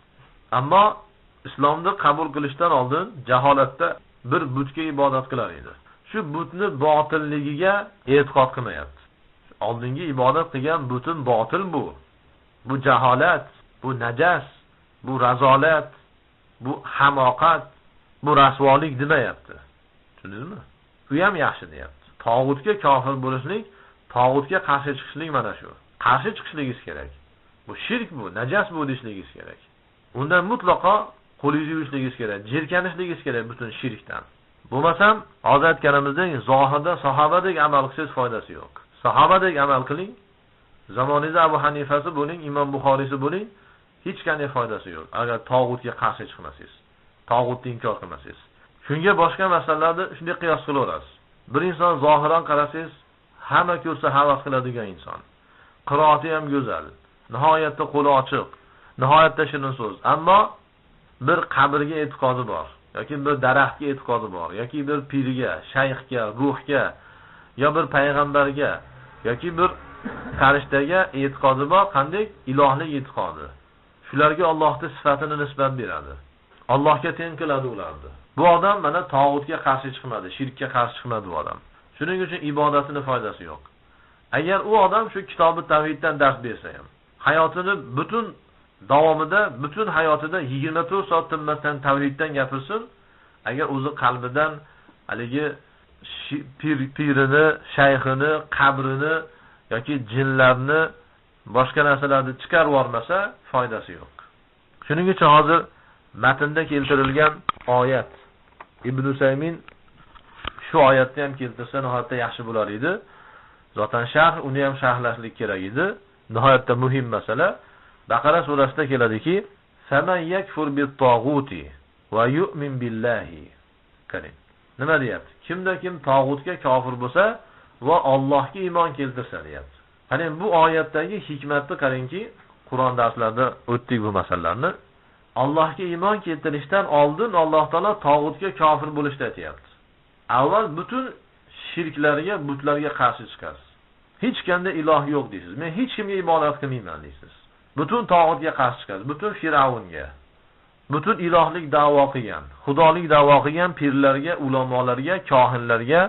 Ammo islomni qabul qilishdan oldin jaholatda bir butga ibodat qilar edi. Shu butni botilligiga e'tiqod qilmayapti. Oldingi ibodat qilgan butun botil bu. Bu jaholat, bu najas, bu razolat, bu hamoqat, bu rasvolik demayapti. Tushundingizmi? Bu ham yaxshi deyapti. Tog'utga kofir bo'lishlik, tog'utga qarshi chiqishlik mana shu. Qarshi chiqishligingiz kerak. Bu shirk bu, najas bu deyishligingiz kerak. Undan mutlaqo qo'lingizni yuvishligingiz kerak, jirkanishligingiz kerak butun shirkdan. Bo'lmasam, hozir aytganimizdek, zohirda sahobadek amal qilsangiz foydasi yo'q. Sahobadek amal qiling. Zamoningizda Abu Hanifasi bo'ling, Imom Buxoriysi bo'ling, hech qanday foydasi yo'q. Agar tog'utga qarshi chiqmasangiz, tog'utni inkor qilmasangiz. Shunga boshqa masalalarda shunday qiyos qilaverasiz. Bir inson zohiran qarasangiz, hamma ko'rsa havas qiladigan inson. Qiroati ham go'zal, nihoyatda qo'li ochiq, nihoyatda shirin so'z. Ammo bir qabrga e'tiqodi bor, yoki bir daraxtga e'tiqodi bor, yoki bir pirga, shayxga, ruhga, yo bir payg'ambarga, yoki bir farishtaga e'tiqodi bor, qanday ilohlik e'tiqodi. Shularga Allohning sifatini nisbat beradi. Allohga teng qiladi ularni. Bu odam mana tog'utga qarshi chiqmadi, shirkka qarshi chiqmadi bu odam. Shuning uchun ibodatini foydasi yo'q. Agar u odam shu kitobi tavhiddan dars bersa ham, hayotini butun davomida, butun hayotida 24 soat tinmasdan tavhiddan gapirsin, agar o'zi qalbidan haligi pirini, shayxini, qabrini yoki jinlarni, boshqa narsalarni chiqarib yormasa, foydasi yo'q. Shuning uchun hozir matnda keltirilgan oyat, Ibn Usaymin shu oyatni ham keltirsa nihoyatda yaxshi bo'lar edi. Zotan sharh, uni ham sharhlashlik kerak edi. Nihoyatda muhim masala. Baqara surasida keladiki, "Faman yakfur bit-taghuti va yu'min billahi." Qarang. Nima deyapti? Kimda kim tog'utga kofir bo'lsa va Allohga iymon keltirsa deyapti. Qani bu oyatdagi hikmatni qarangki, Qur'on darslarida o'tdik bu masalalarni. Allohga iymon keltirishdan oldin Alloh taolo tog'utga kofir bo'lishni aytayapti. Avval butun shirklarga, butlarga qarshi chiqasiz. Hech qanday iloh yo'q deysiz. Men hech kimga ibodat qilmayman deysiz. Butun tog'utga qarshi chiqasiz. Butun Firavunga, butun ilohlik da'vo qilgan, xudolik da'vo qilgan pirlarga, ulamolarga, kohinlarga,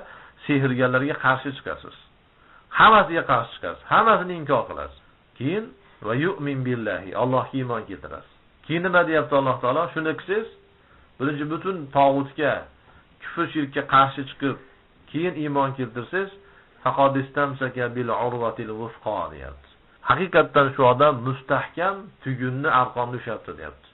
sehrgarlarga qarshi chiqasiz. Hammasiga qarshi chiqasiz. Hammasini inkor qilasiz. Keyin va yu'min billahi, Allohga iymon keltirasiz. Keyin nima deyapti Alloh taolo? Shuni qilsangiz, birinchi butun tog'utga, kufr shirkka qarshi chiqib, keyin iymon keltirsangiz, faqodistamsaka bil urvatil wufqa deyapti. Haqiqatan shu odam mustahkam tugunni arqonda ushlabdi deyapti.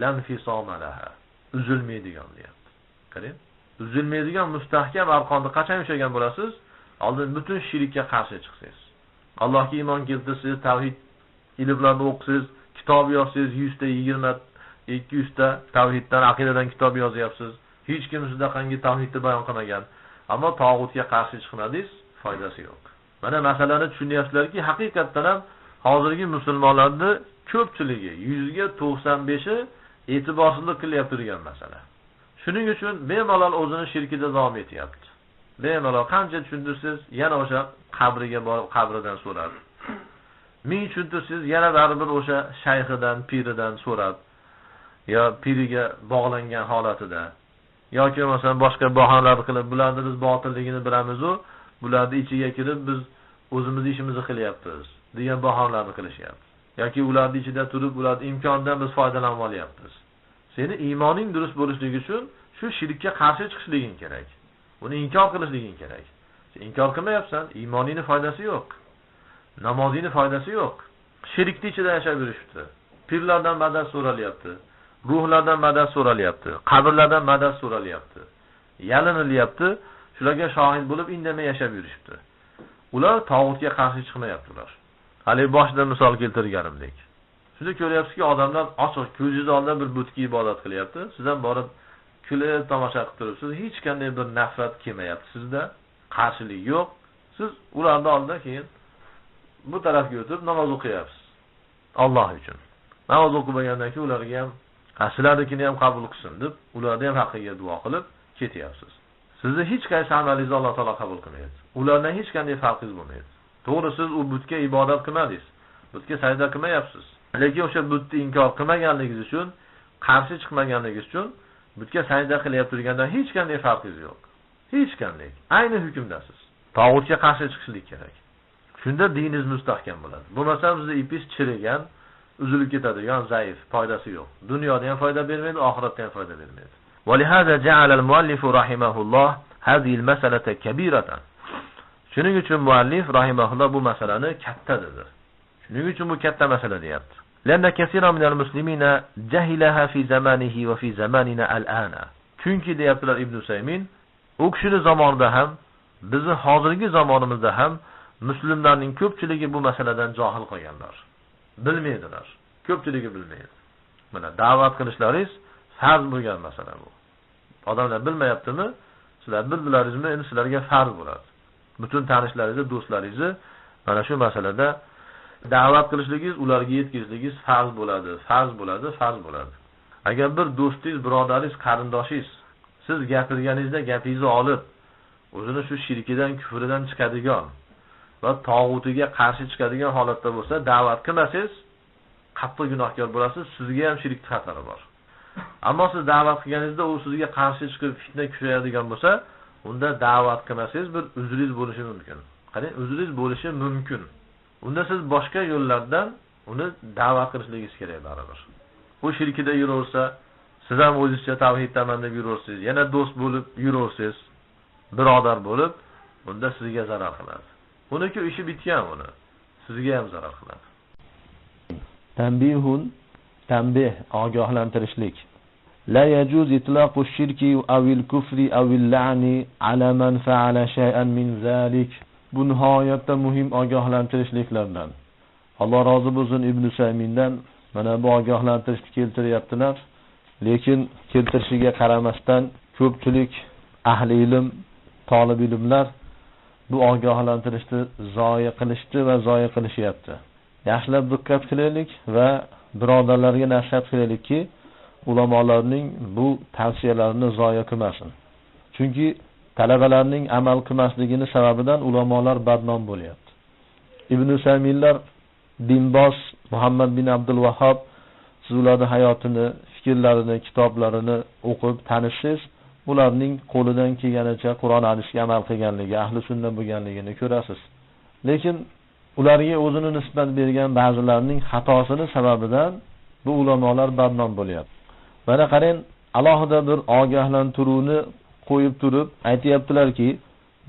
Lan fisomalaha. Uzilmaydigan deyapti. Qarang, uzilmaydigan mustahkam arqonda qachon ushlagan bo'lasiz? Oldin butun shirkka qarshi chiqsangiz. Allohga iymon keltirsangiz, tavhid ilmlarini o'qisiz, kitob yozsangiz, 100 ta, 20, 200 ta tavhiddan, aqidadan kitob yozyapsiz. Hech kim sizda qanday tavhidni bayon qilmagan. Ammo tog'utga qarshi chiqmadingiz, foydasi yo'q. Mana masalani tushunyapsizlarki, haqiqatan ham hozirgi musulmonlarning ko'pchiligi, 100ga 95i e'tiborsizlik qilyapti turgan masala. Shuning uchun bemalol o'zini shirkida davom etyapti. Bemalol qancha tushuntirsiz, yana o'sha qabriga borib qabridan so'rab. Ming tushuntirsiz, yana baribir o'sha shayxidan, piridan so'rab, yo piriga bog'langan holatida, yoki masalan boshqa bahonalar qilib, bularni biz botilligini bilamiz-ku, bularni ichiga kirib biz o'zimiz ishimizni qilyapmiz degan bahonalarni qilishyapti. Yoki ularning ichida turib, ularning imkonidan biz foydalanib olyapmiz. Seni iymoning durust bo'lishligi uchun shu shirkka qarshi chiqishliging kerak. Buni inkor qilishliging kerak. Sen inkor qilmayapsan, iymoningning foydasi yo'q. Namozingning foydasi yo'q. Shirkning ichida yashab yurishibdi. Pirlardan madad so'ralyapti, ruhlardan madad so'ralyapti, qabrlardan madad so'ralyapti. Yalinilyapti, shularga shohid bo'lib indamay yashab yurishibdi. Ular tog'utga qarshi chiqmayaptilar. Hali boshida misol keltirganimdek. Shuni ko'ryapsizki, odamlar ochiq ko'zingiz oldida bir butga ibodat qilyapti. Siz ham borib kulib tomosha qilib turibsiz. Hech qanday bir nafrat kelmayapti sizda. Qarshilik yo'q. Siz ularning oldida keyin bu tarafga o'tib namoz o'qiyapsiz. Alloh uchun. Namoz o'qib bo'lgandan keyin ularga ham sizlarnikini ham qabul qilsin deb, ularni ham haqqiga duo qilib ketyapsiz. Sizni hech qaysi amalingizni Alloh taolo qabul qilmaydi. Ulardan hech qanday farqingiz bo'lmaydi. To'g'ri, siz u butga ibodat qilmadingiz. Butga sajda qilmayapsiz. Lekin o'sha butni inkor qilmaganligingiz uchun, qarshi chiqmaganligingiz uchun butga sajda qilyapti turgandan hech qanday farqingiz yo'q. Hech qanday. Ayni hukmdasiz. Tog'utga qarshi chiqishlik kerak. Shunda diningiz mustahkam bo'ladi. Bo'lmasa bizda ipis chirigan, uzilib ketadigan zaif, foydasi yo'q. Dunyoda ham foyda bermaydi, oxiratda ham foyda bermaydi. ولهذا جعل المؤلف رحمه الله هذه المسألة كبيرة. Shuning uchun muallif rahimahulloh bu masalani katta dedi. Shuning uchun bu katta masala deyapti. لأن كثيرا من المسلمين جهلها في زمانه وفي زماننا الآن. Chunki deyaptilar Ibn Usaymin, u kishining zamonida ham, bizni hozirgi zamonimizda ham musulmonlarning ko'pchiligi bu masaladan jahil qolganlar. Bilmaydilar. Ko'pchiligi bilmaydi. Mana da'vat qilishlaringiz farz bo'lgan masala bu. Odamlar bilmayaptimi? Sizlar bildilaringizmi? Endi sizlarga farz bo'ladi. Butun tanishlaringizni, do'stlaringizni mana shu masalada da'vat qilishligingiz, ularga yetkazishligingiz farz bo'ladi, farz bo'ladi, farz bo'ladi. Agar bir do'stingiz, birodaringiz, qarindoshingiz siz gapirganingizda gapingizni olib, o'zini shu shirkidan, kufridan chiqadigan va tog'utiga qarshi chiqadigan holatda bo'lsa, da'vat qilmasangiz, qattiq gunohkor bo'lasiz, sizga ham shirk xatari bor. Ammo siz da'vat qilganingizda u sizga qarshi chiqib fitna kuchayadigan bo'lsa, unda da'vat qilmasangiz bir uzringiz bo'lishi mumkin. Qarang, uzringiz bo'lishi mumkin. Unda siz boshqa yo'llardan uni da'vat qilishingiz kerak baribir. U shirkida yuraversa, siz ham o'zingizcha tavhiddaman deb yuraversiz, yana do'st bo'lib yuraversiz, birodar bo'lib, unda sizga zarar qiladi. Uniki ishi bitgan uni. Sizga ham zarar qiladi. Tanbih ogohlantirishlik. La yajuz itlaqu shirki awil kufri awil la'ni ala man fa'ala shay'an min zalik. Bu nihoyatda muhim ogohlantirishliklardan. Alloh rozi bo'lsin Ibn Usaymindan mana bu ogohlantirishni keltiryaptilar. Lekin keltirishiga qaramasdan ko'pchilik ahli ilm, talib ilmlar bu ogohlantirishni zoya qilishdi va zoya qilishyapti. Yaxshilab diqqat qilaylik va birodarlarga nasihat qilaylikki, ulamolarning bu tavsiyalarini zoya qilmasin. Chunki talabalarning amal qilmasligini sababidan ulamolar badnom bo'lyapti. Ibn Usayminlar, dinboz Muhammad bin Abdul Vahhab, siz ularning hayotini, fikrlarini, kitoblarini o'qib tanishsiz, ularning qo'lidan kelganicha Qur'on hadisga amal qilganligi, ahli sunna bo'lganligini ko'rasiz. Lekin ularga o'zini nisbat bergan ba'zilarning xatosini sababidan bu ulamolar badnom bo'lyapti. Mana qarang, alohida bir ogohlantiruvni qo'yib turib aytayaptilarki,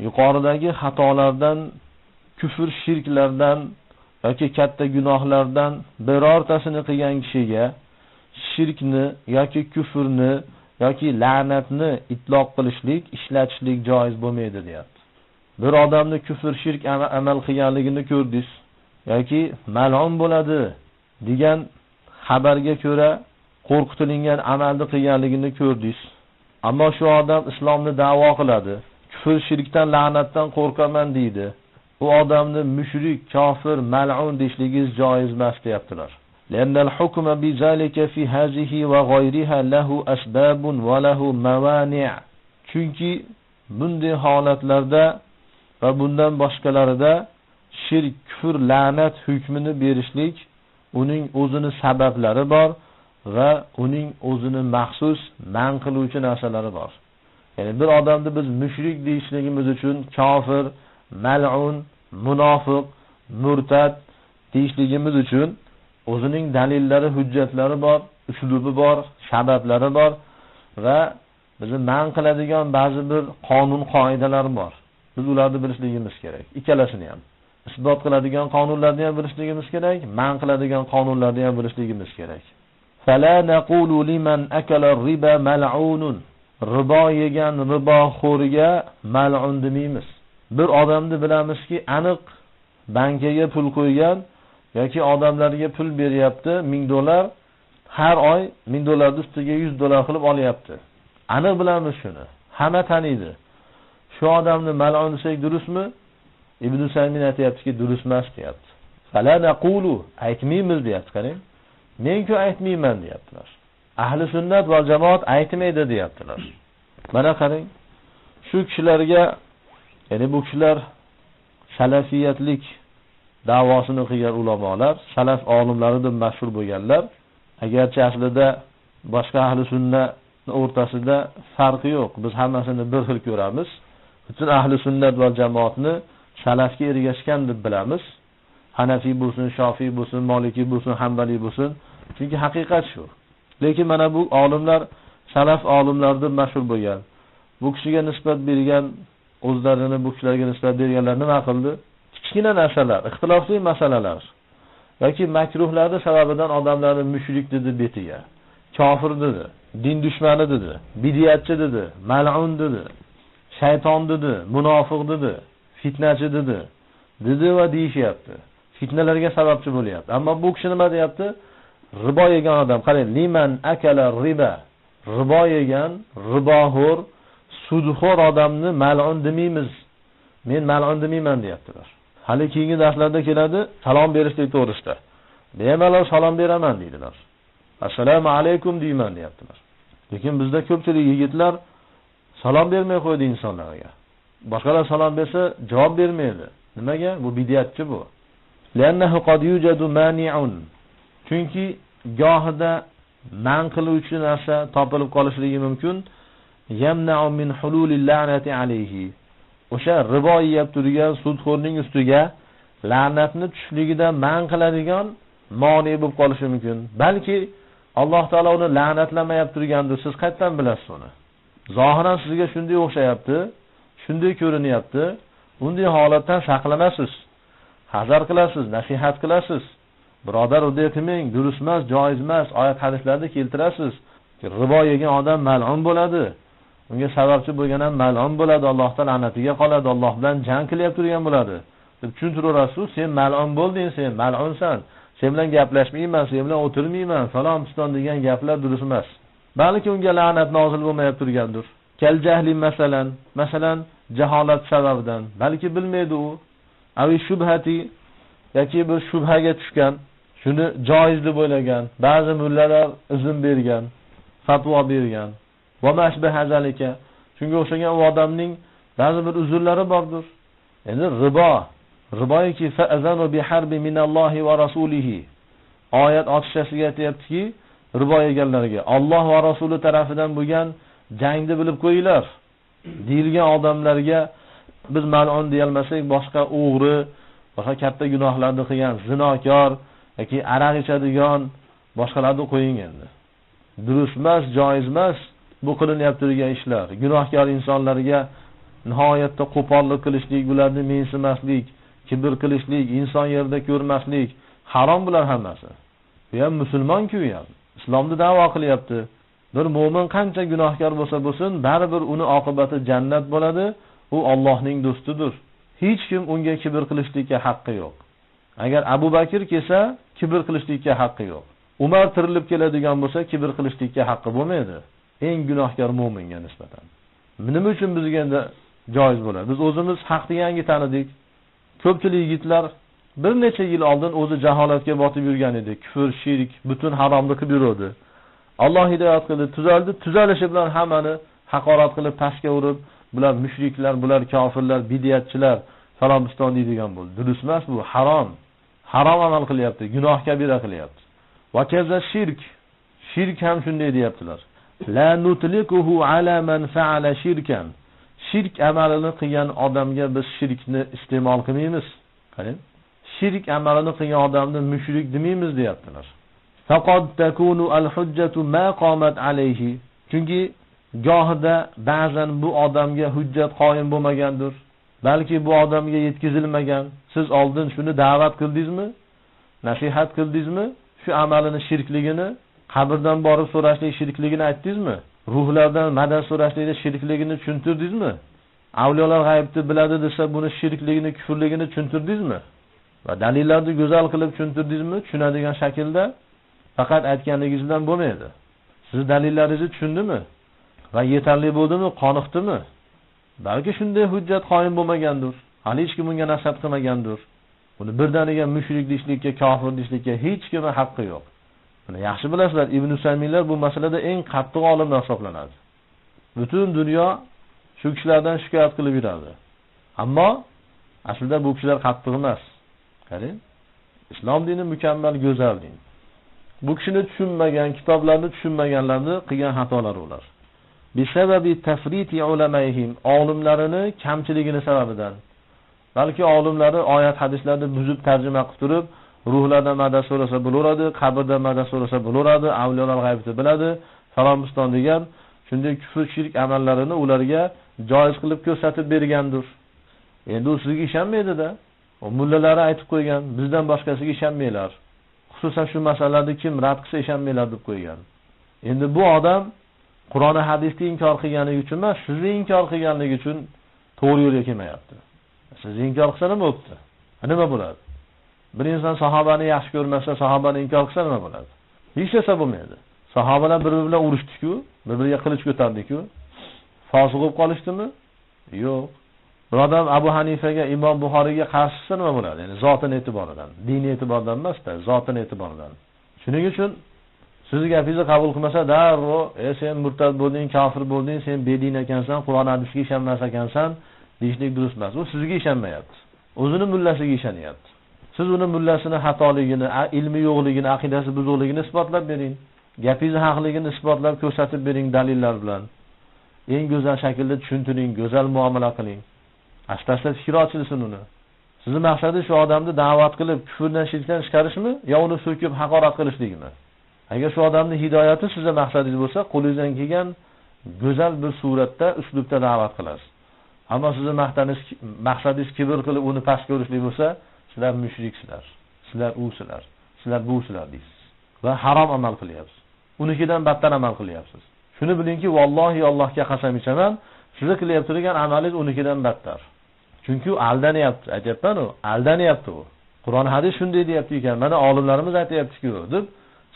yuqoridagi xatolardan, kufr, shirklardan yoki katta gunohlardan birortasini qilgan kishiga shirkni yoki kufrni yoki la'natni itloq qilishlik, ishlatishlik joiz bo'lmaydi deyapti. Bir odamni kufr, shirk amal qilganligini ko'rdingiz yoki mal'un bo'ladi degan xabarga ko'ra qo'rqitilingan amalni qilganligini ko'rdingiz. Ammo shu odam islomni da'vo qiladi, kufr, shirkdan, la'natdan qo'rqaman deydi. Bu odamni mushrik, kofir, mal'un deyishligiz joiz emas deyaptilar. لأن الحكم بذلك في هذه وغيرها له أسباب وله موانع. Chunki bunday holatlarda va bundan boshqalarida shirk, kufr, la'nat hukmini berishlik uning o'zini sabablari bor va uning o'zini maxsus man qiluvchi narsalari bor. Ya'ni bir odamni biz mushrik deyishligimiz uchun kofir, mal'un, munofiq, murtad deyishligimiz uchun o'zining dalillari, hujjatlari bor, uslubi bor, sabablari bor va bizni man qiladigan ba'zi bir qonun, qoidalar bor. Biz ularni bilishligimiz kerak. Ikkalasini ham. Isbot qiladigan qonunlarni ham bilishligimiz kerak, man qiladigan qonunlarni ham bilishligimiz kerak. Fala naqulu liman akala riba mal'unun. Ribo yegan riboxo'riga mal'un demaymiz. Bir odamni bilamizki, aniq bankaga pul qo'ygan yoki odamlarga pul beryapti, $1000, har oy $1000 ustiga $100 qilib olyapti. Aniq bilamiz shuni. Hamma taniydi. Shu odamni mal'un desak durustmi? Ibn Usaymin aytayaptiki, durust emas deyapti. Fala naqulu, aytmaymiz deyapti, qarang. Men-ku aytmayman deyaptilar. Ahli sunnat va jamoat aytmaydi deyaptilar. Mana qarang, shu kishilarga, ya'ni bu kishilar salafiyatlik da'vosini qilgan ulamolar, salaf olimlari deb mashhur bo'lganlar, agarchi aslida boshqa ahli sunnat o'rtasida farqi yo'q. Biz hammasini bir xil ko'ramiz. Butun ahli sunnat va jamoatni salafga ergashgan deb bilamiz. Hanafi bo'lsin, Shofiy bo'lsin, Maliki bo'lsin, Hanbali bo'lsin. Chunki haqiqat shu. Lekin mana bu olimlar salaf olimlari deb mashhur bo'lgan. Bu kishiga nisbat bergan, o'zlarini bu kishilarga nisbat berganlar nima qildi? Kichkina narsalar, ixtilofli masalalar yoki makruhlarning sababidan odamlarni mushrik dedi betiga, kofir dedi, din dushmani dedi, bid'atchi dedi, mal'un dedi, shayton dedi, munofiq dedi, fitnachi dedi va deyishyapti. Fitnalarga sababchi bo'lyapti. Ammo bu kishi nima deyapti? Ribo yegan odam, qarang, liman akala riba. Ribo yegan, riboxo'r, sudxo'r odamni mal'un demaymiz. Men mal'un demayman deyaptilar. Hali keyingi darslarda keladi, salom berishlik to'g'risida. Bemalol salom beraman deydilar. Assalomu alaykum deyman deyaptilar. Lekin bizda ko'pchilik yigitlar salom bermay qo'ydi insonlarga. Boshqalar salom bersa javob bermaydi. Nimaga? Bu bid'atchi bu. Li'annahu qad yujadu mani'un. Chunki gohida man qiluvchi narsa topilib qolishligi mumkin. Yamna'u min hululil la'nati alayhi. O'sha ribo yeb turgan sudxo'rning ustiga la'natni tushligidan man qiladigan ma'ni bo'lib qolishi mumkin. Balki Alloh taolo uni la'natlamayap turgandir. Siz qayerdan bilasiz uni? Zohiran sizga shunday o'xshayapti, shunday ko'rinyapti. Bunday holatdan saqlanasiz. Hazar qilasiz, nasihat qilasiz. Birodar, unday qilmang, durust emas, joiz emas, oyat hadislarda keltirasiz. Ribo yegan odam mal'un bo'ladi. Unga sababchi bo'lgan ham mal'un bo'ladi, Allohdan la'natiga qoladi, Alloh bilan jang qilyap turgan bo'ladi. Deb tushuntirasiz, sen mal'un bo'lding, sen mal'unsan. Sen bilan gaplashmayman, sen bilan o'tirmayman, falon piston degan gaplar durust emas. Balki unga la'nat nozil bo'lmayap turgandir. Kal jahli masalan, jaholat sababidan, balki bilmaydi u. Avi shubhati yoki bir shubhaga tushgan, shuni joiz deb o'ylagan, ba'zi mullalar izn bergan, fatvo bergan. Va mashbaha zalika. Shunga o'xshagan u odamning ba'zi bir uzrlari bordir. Endi riboyki fa'azanu biharbi minallohi va rasulihi. Oyat ochishasiga aytayaptiki, ribo yeganlarga Alloh va rasuli tarafidan bo'lgan jangni bilib qo'yinglar. Deyilgan odamlarga biz mal'un deya olmasak, boshqa o'g'ri, boshqa katta gunohlarni qilgan zinokor yoki aroq ichadigan boshqalarni qo'ying endi. Durust emas, joiz emas bu qilinyapti turgan ishlar. Gunohkor insonlarga nihoyatda qo'pollik qilishlik, ularni mensimaslik, kibr qilishlik, inson yerda ko'rmaslik, harom bular hammasi. Bu ham musulmon-ku ham. Islomni da'vo qilyapti. Bir mu'min qancha gunohkor bo'lsa, baribir uni oqibati jannat bo'ladi. U Allohning do'stidir. Hech kim unga kibr qilishlikka haqqi yo'q. Agar Abu Bakr kelsa, kibr qilishlikka haqqi yo'q. Umar tirilib keladigan bo'lsa, kibr qilishlikka haqqi bo'lmaydi. Eng gunohkor mu'minga nisbatan. Nima uchun bizga endi joiz bo'ladi? Biz o'zimiz haqni yangi tanidik. Ko'pchilik yigitlar bir necha yil oldin o'zi jaholatga botib yurgan edi. Kufr, shirk, butun haromni qilib yurdi. Alloh hidoyat qildi, tuzaldi. Tuzalishi bilan hammani haqorat qilib pastga urib, bular mushriklar, bular kofirlar, bid'atchilar, falonbiston deydigan bo'ldi. Durust emas bu, harom. Harom amal qilyapti, gunoh kabira qilyapti. Va kaza shirk. Shirk ham shunday deyaptilar. La nutlikuhu ala man fa'ala shirkan. Shirk amalini qilgan odamga biz shirkni iste'mol qilmaymiz. Qarang. Shirk amalini qilgan odamni mushrik demaymiz deyaptilar. Faqad takunu al-hujjatu ma qamat alayhi. Chunki gohida ba'zan bu odamga hujjat qoyim bo'lmagandir. Balki bu odamga yetkazilmagan. Siz oldin shuni da'vat qildingizmi? Nasihat qildingizmi? Shu amalini shirkligini, qabrdan borib so'rashlik shirkligini aytdingizmi? Ruhlardan madad so'rashlikda shirkligini tushuntirdingizmi? Avliyolar g'aybni biladi desa, buni shirkligini, kufrligini tushuntirdingizmi? Va dalillarni go'zal qilib tushuntirdingizmi? Tushunadigan shaklda faqat aytganingiz bilan bo'lmaydi. Siz dalillaringizni tushundimi? Va yetarli bo'ldimi? Qoniqdimi? Balki shunday hujjat qoyim bo'lmagandir. hali hech kim unga nasihat qilmagandir. Buni birdaniga mushrik deyishlikka, kofir deyishlikka hech kimning haqqi yo'q. Buni yaxshi bilasizlar, Ibn Usaymiylar bu masalada eng qattiq olimlar hisoblanadi. Butun dunyo shu kishilardan shikoyat qilib yuradi. Ammo aslida bu kishilar qattiq emas. Qarang, islom dini mukammal, go'zal din. Bu kishini tushunmagan, kitoblarni tushunmaganlarni qilgan xatolari ular. Bisababi tafriti ulamayhim, olimlarini kamchiligini sababidan. Balki olimlari oyat hadislarni buzib tarjima qilib turib, ruhlardan madad so'rasa bo'laveradi, qabrdan madad so'rasa bo'laveradi, avliyolar g'aybni biladi, falonmiston degan shunday kufr shirk amallarini ularga joiz qilib ko'rsatib bergandir. Endi u sizga ishonmaydi-da. O mullalari aytib qo'ygan, bizdan boshqasiga ishonmaylar. Xususan shu masalalarda kim rad qilsa ishonmaylar deb qo'ygan. Endi bu odam Qur'on va hadisni inkor qilganligi uchun emas, sizni inkor qilganligi uchun to'g'ri yo'lga kelmayapti. Siz inkor qilsa nima bo'pti? Nima bo'ladi? Bir inson sahobani yaxshi ko'rmasa, sahobani inkor qilsa nima bo'ladi? Hech narsa bo'lmaydi. Sahobalar bir-biri bilan urushdi-ku, bir-biriga qilich ko'tardi-ku. Fosiq bo'lib qolishdimi? Yo'q. Bir odam Abu Hanifaga, Imom Buxoriyga qarshisi nima bo'ladi? Ya'ni zotin e'tiboridan, diniy e'tiboridan emas-da, zotin e'tiboridan. Shuning uchun siz gapingizni qabul qilmasa, darrov, sen murtad bo'lding, kofir bo'lding, sen bedin ekansan, Qur'on hadisga ishonmas ekansan, deyishlik durust emas. U sizga ishonmayapti. O'zini mullasiga ishonyapti. Siz uni mullasini xatoligini, ilmi yo'qligini, aqidasi buzuqligini isbotlab bering. Gapingizni haqligini isbotlab ko'rsatib bering dalillar bilan. Eng go'zal shaklda tushuntiring, go'zal muomala qiling. Asta-asta fikr ochilsin uni. Sizning maqsadingiz shu odamni da'vat qilib, kufrdan, shirkdan chiqarishmi, yo uni so'kib haqorat qilishlikmi? Agar shu odamning hidoyati sizning maqsadingiz bo'lsa, qo'lingizdan kelgan go'zal bir suratda, uslubda da'vat qilasiz. Ammo sizning maqsadingiz kibr qilib uni past ko'rishlik bo'lsa, sizlar mushriksizlar. Sizlar usizlar. Sizlar busizlar deysiz. Va harom amal qilyapsiz. Unikidan battar amal qilyapsiz. Shuni bilingki, vallohi Allohga qasam ichaman, siz qilyapti turgan amalingiz unikidan battar. Chunki u aldanyapti, aytayapman-ku, aldanyapti u. Qur'on hadis shunday deyapti ekan, mana olimlarimiz aytayapti-ku, deb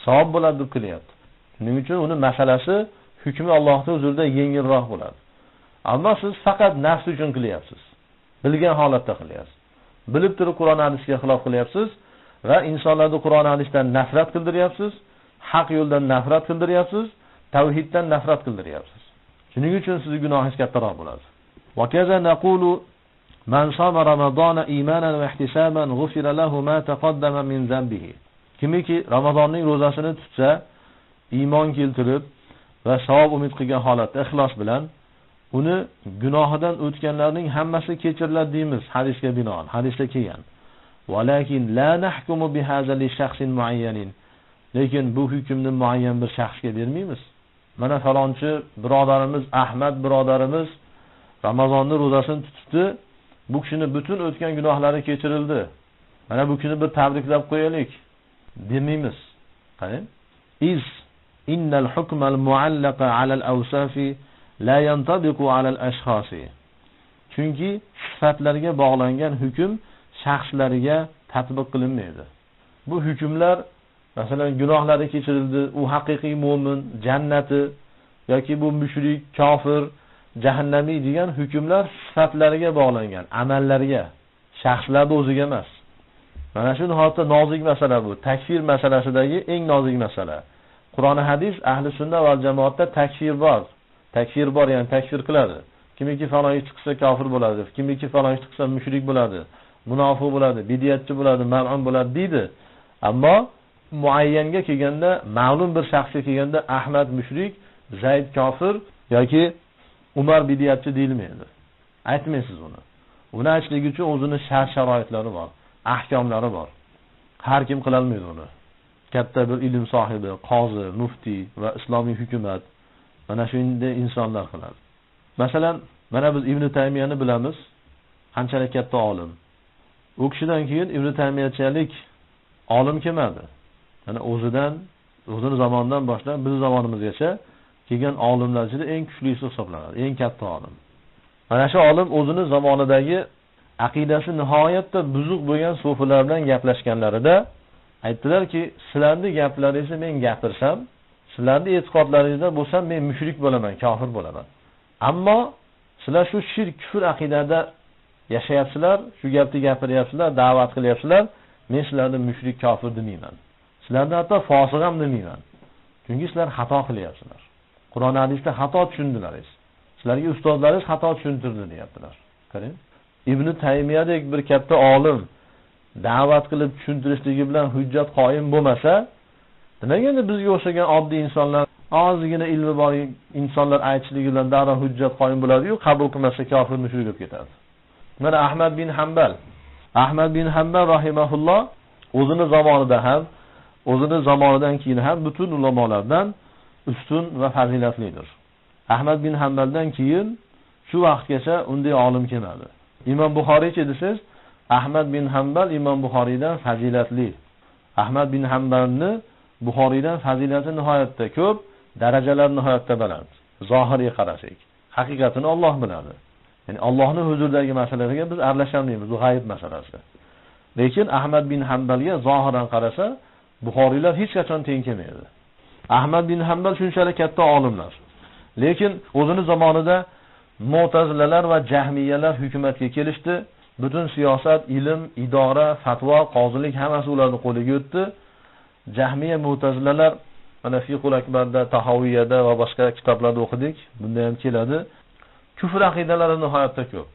savob bo'ladi deb qilyapti. Shuning uchun uni masalasi, hukmi Allohning huzurida yengilroq bo'ladi. Ammo siz faqat nafs uchun qilyapsiz. Bilgan holatda qilyapsiz. Bilib turib Qur'on hadisga xilof qilyapsiz va insonlarni Qur'on hadisdan nafrat qildiryapsiz, haq yo'ldan nafrat qildiryapsiz, tavhiddan nafrat qildiryapsiz. Shuning uchun sizning gunohingiz kattaroq bo'ladi. Va kaza naqulu man sama ramadona imanan va ihtisaban ghufira lahu ma taqaddama min zambihi. Kimiki Ramazonning ro'zasini tutsa, iymon keltirib va savob umid qilgan holatda ixlos bilan uni gunohidan o'tganlarning hammasi kechiriladi deymiz hadisga binoan. Hadisda kelgan. Walakin la nahkumu bi hadha li shakhsin muayyanin. Lekin bu hukmni muayyan bir shaxsga bermaymiz. Mana falonchi birodarimiz Ahmad birodarimiz Ramazonning ro'zasini tutdi. Bu kishining butun o'tgan gunohlari kechirildi. Mana bu kishini bir tabriklab qo'yaylik demaymiz. Qarang. Innal hukmal muallaqa ala al-awsafi la yantabiqu ala al-ashkhasi. Chunki sifatlarga bog'langan hukm shaxslarga tatbiq qilinmaydi. Bu hukmlar masalan gunohlari kechirildi, u haqiqiy mu'min, jannati yoki bu mushrik, kofir, jahannamiy degan hukmlar sifatlariga bog'langan, amallarga, shaxslarning o'ziga emas. Mana shu nihoyatda nozik masala bu. Takfir masalasidagi eng nozik masala. Qur'on hadis ahli sunna va jamoatda takfir bor. Takfir bor, ya'ni takfir qiladi. Kimiki falon ish qilsa kofir bo'ladi, kimiki falon ish qilsa mushrik bo'ladi, munofiq bo'ladi, bid'atchi bo'ladi, mal'un bo'ladi deydi. Ammo muayyanga kelganda, ma'lum bir shaxsga kelganda Ahmad mushrik, Zayd kofir yoki Umar bid'atchi deyilmaydi. Aytmaysiz uni. Uni aytishlik uchun o'zining shart-sharoitlari bor, ahkomlari bor. Har kim qila olmaydi uni. Katta bir ilm sohibi, qozi, mufti va islomiy hukumat mana shunday insonlar qiladi. Masalan, mana biz Ibn Taymiyani bilamiz, qanchalik katta olim. U kishidan keyin Ibn Taymiyachalik olim kelmadi. Mana o'zining zamonidan boshlab biz zamonimizgacha kelgan olimlar ichida eng kuchlisi hisoblanadi, eng katta olim. Mana shu olim o'zining zamonidagi aqidasi nihoyatda buzuq bo'lgan so'filar bilan gaplashganlarida aytdilarki, sizlarning gaplaringizni men gapirsam, sizlarning e'tiqodlaringizda bo'lsam, men mushrik bo'laman, kofir bo'laman. Ammo sizlar shu shirk, kufr aqidada yashayapsizlar, shu gapni gapiryapsizlar, da'vat qilyapsizlar. Men sizlarni mushrik, kofir demayman. Sizlarni hatto fosiq ham demayman. Chunki sizlar xato qilyapsizlar. Qur'on hadisda xato tushundilaringiz. Sizlarga ustozlaringiz xato tushuntirdi deyaptilar. Qarang. Ibn Taymiyadek bir katta olim da'vat qilib tushuntirishligi bilan hujjat qoyim bo'lmasa, nimaga endi bizga o'xshagan oddiy insonlar, ozgina ilmi bor insonlar aytishligi bilan darrov hujjat qoyim bo'ladi-yu, qabul qilmasa kofir mushrik bo'lib ketadi. Mana Ahmad bin Hanbal rahimahulloh o'zini zamonida ham, o'zini zamonidan keyin ham butun ulamolardan ustun va fazilatlidir. Ahmad bin Hanbaldan keyin shu vaqtgacha unday olim kelmadi. Imom Buxoriychi desiz, Ahmad bin Hanbal Imom Buxoriydan fazilatli. Ahmad bin Hanbalni Buxoriydan fazilati nihoyatda ko'p, darajalar nihoyatda baland. Zohiriy qarasak, haqiqatini Alloh biladi. Ya'ni Allohning huzuridagi masalalarga biz aralashmaymiz, bu g'ayb masalasi. Lekin Ahmad bin Hanbalga zohiran qarasa, Buxoriylar hech qachon teng kelmaydi. Ahmad bin Hanbal shunchalik katta olimlar. Lekin o'zining zamonida Mu'tazilalar va Jahmiyalar hukumatga kelishdi. Butun siyosat, ilm, idora, fatvo, qozilik hammasi ularning qo'liga o'tdi. Jahmiya, Mu'tazilalar mana Fiqhul Akbarda, Tahoviyada va boshqa kitoblarda o'qidik. Bunda ham keladi. Kufr aqidalari nihoyatda ko'p.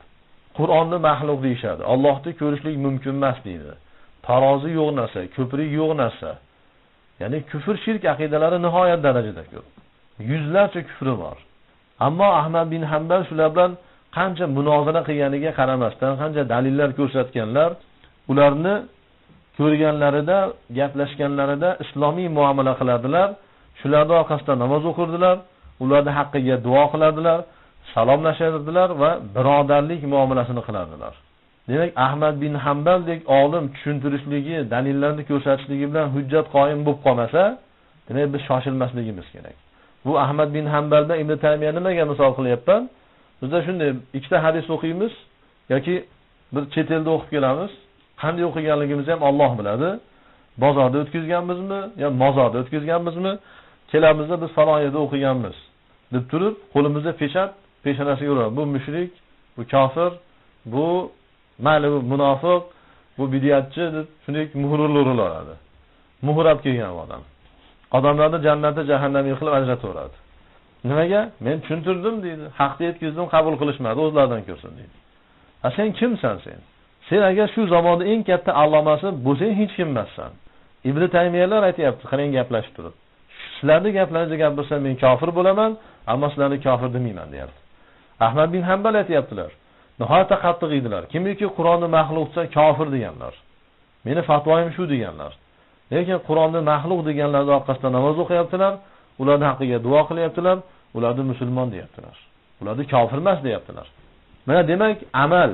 Qur'onni maxluq deyshadi. Allohni ko'rishlik mumkin emas deydi. Tarozi yo'q narsa, ko'prik yo'q narsa. Ya'ni kufr, shirk aqidalari nihoyat darajada ko'p. Yuzlarcha kufri bor. Ammo Ahmad bin Hanbal shular bilan qancha munozara qilganiga qaramasdan, qancha dalillar ko'rsatganlar, ularni ko'rganlarida, gaplashganlarida islomiy muomala qiladilar. Shularning orqasidan namoz o'qirdilar, ularning haqqiga duo qiladilar, salomlashadilar va birodarlik muomalasini qiladilar. Demak, Ahmad bin Hanbaldek olim tushuntirishligi, dalillarni ko'rsatishligi bilan hujjat qoyim bo'lib qolmasa, demak biz shoshilmasligimiz kerak. Bu Ahmad bin Hanbalda Ibn Taymiya nimaga misol qilyapman? Bizda shunday ikkita hadis o'qiymiz yoki bir chet elda o'qib kelamiz. Qanday o'qiganligimizni ham Alloh biladi. Bozorda o'tkazganmizmi yo mozorda o'tkazganmizmi? Kelamizda biz falon yerda o'qiganmiz deb turib, qo'limizda peshonasiga uradi. Bu mushrik, bu kofir, bu mayli bu munofiq, bu bid'atchi deb shunday muhrlar uradi. Muhrab kelgan odam. Odamlarni jannatda jahannamga qilib ajrataveradi. Nimaga? Men tushuntirdim deydi. Haqni yetkazdim, qabul qilishmadi, o'zlaridan ko'rsin deydi. Sen kimsan sen? Sen agar shu zamonda eng katta allomasi bo'lsang, hech kim emassan. Ibn Taymiyalar aytayapti, qarang gaplashib turib. Sizlarning gaplaringizni gapirsam men kofir bo'laman, ammo sizlarni kofir demayman deyapti. Ahmad bin Hanbal aytayaptilar. Nihoyatda qattiq edilar. Kimiki Qur'onni maxluq desa kofir deganlar. Meni fatvoyim shu deganlar. Lekin Qur'onni maxluq deganlarning orqasidan namoz o'qiyaptilar, ularning haqqiga duo qilyaptilar, ularni musulmon deyaptilar. Ularni kofir emas deyaptilar. Mana demak, amal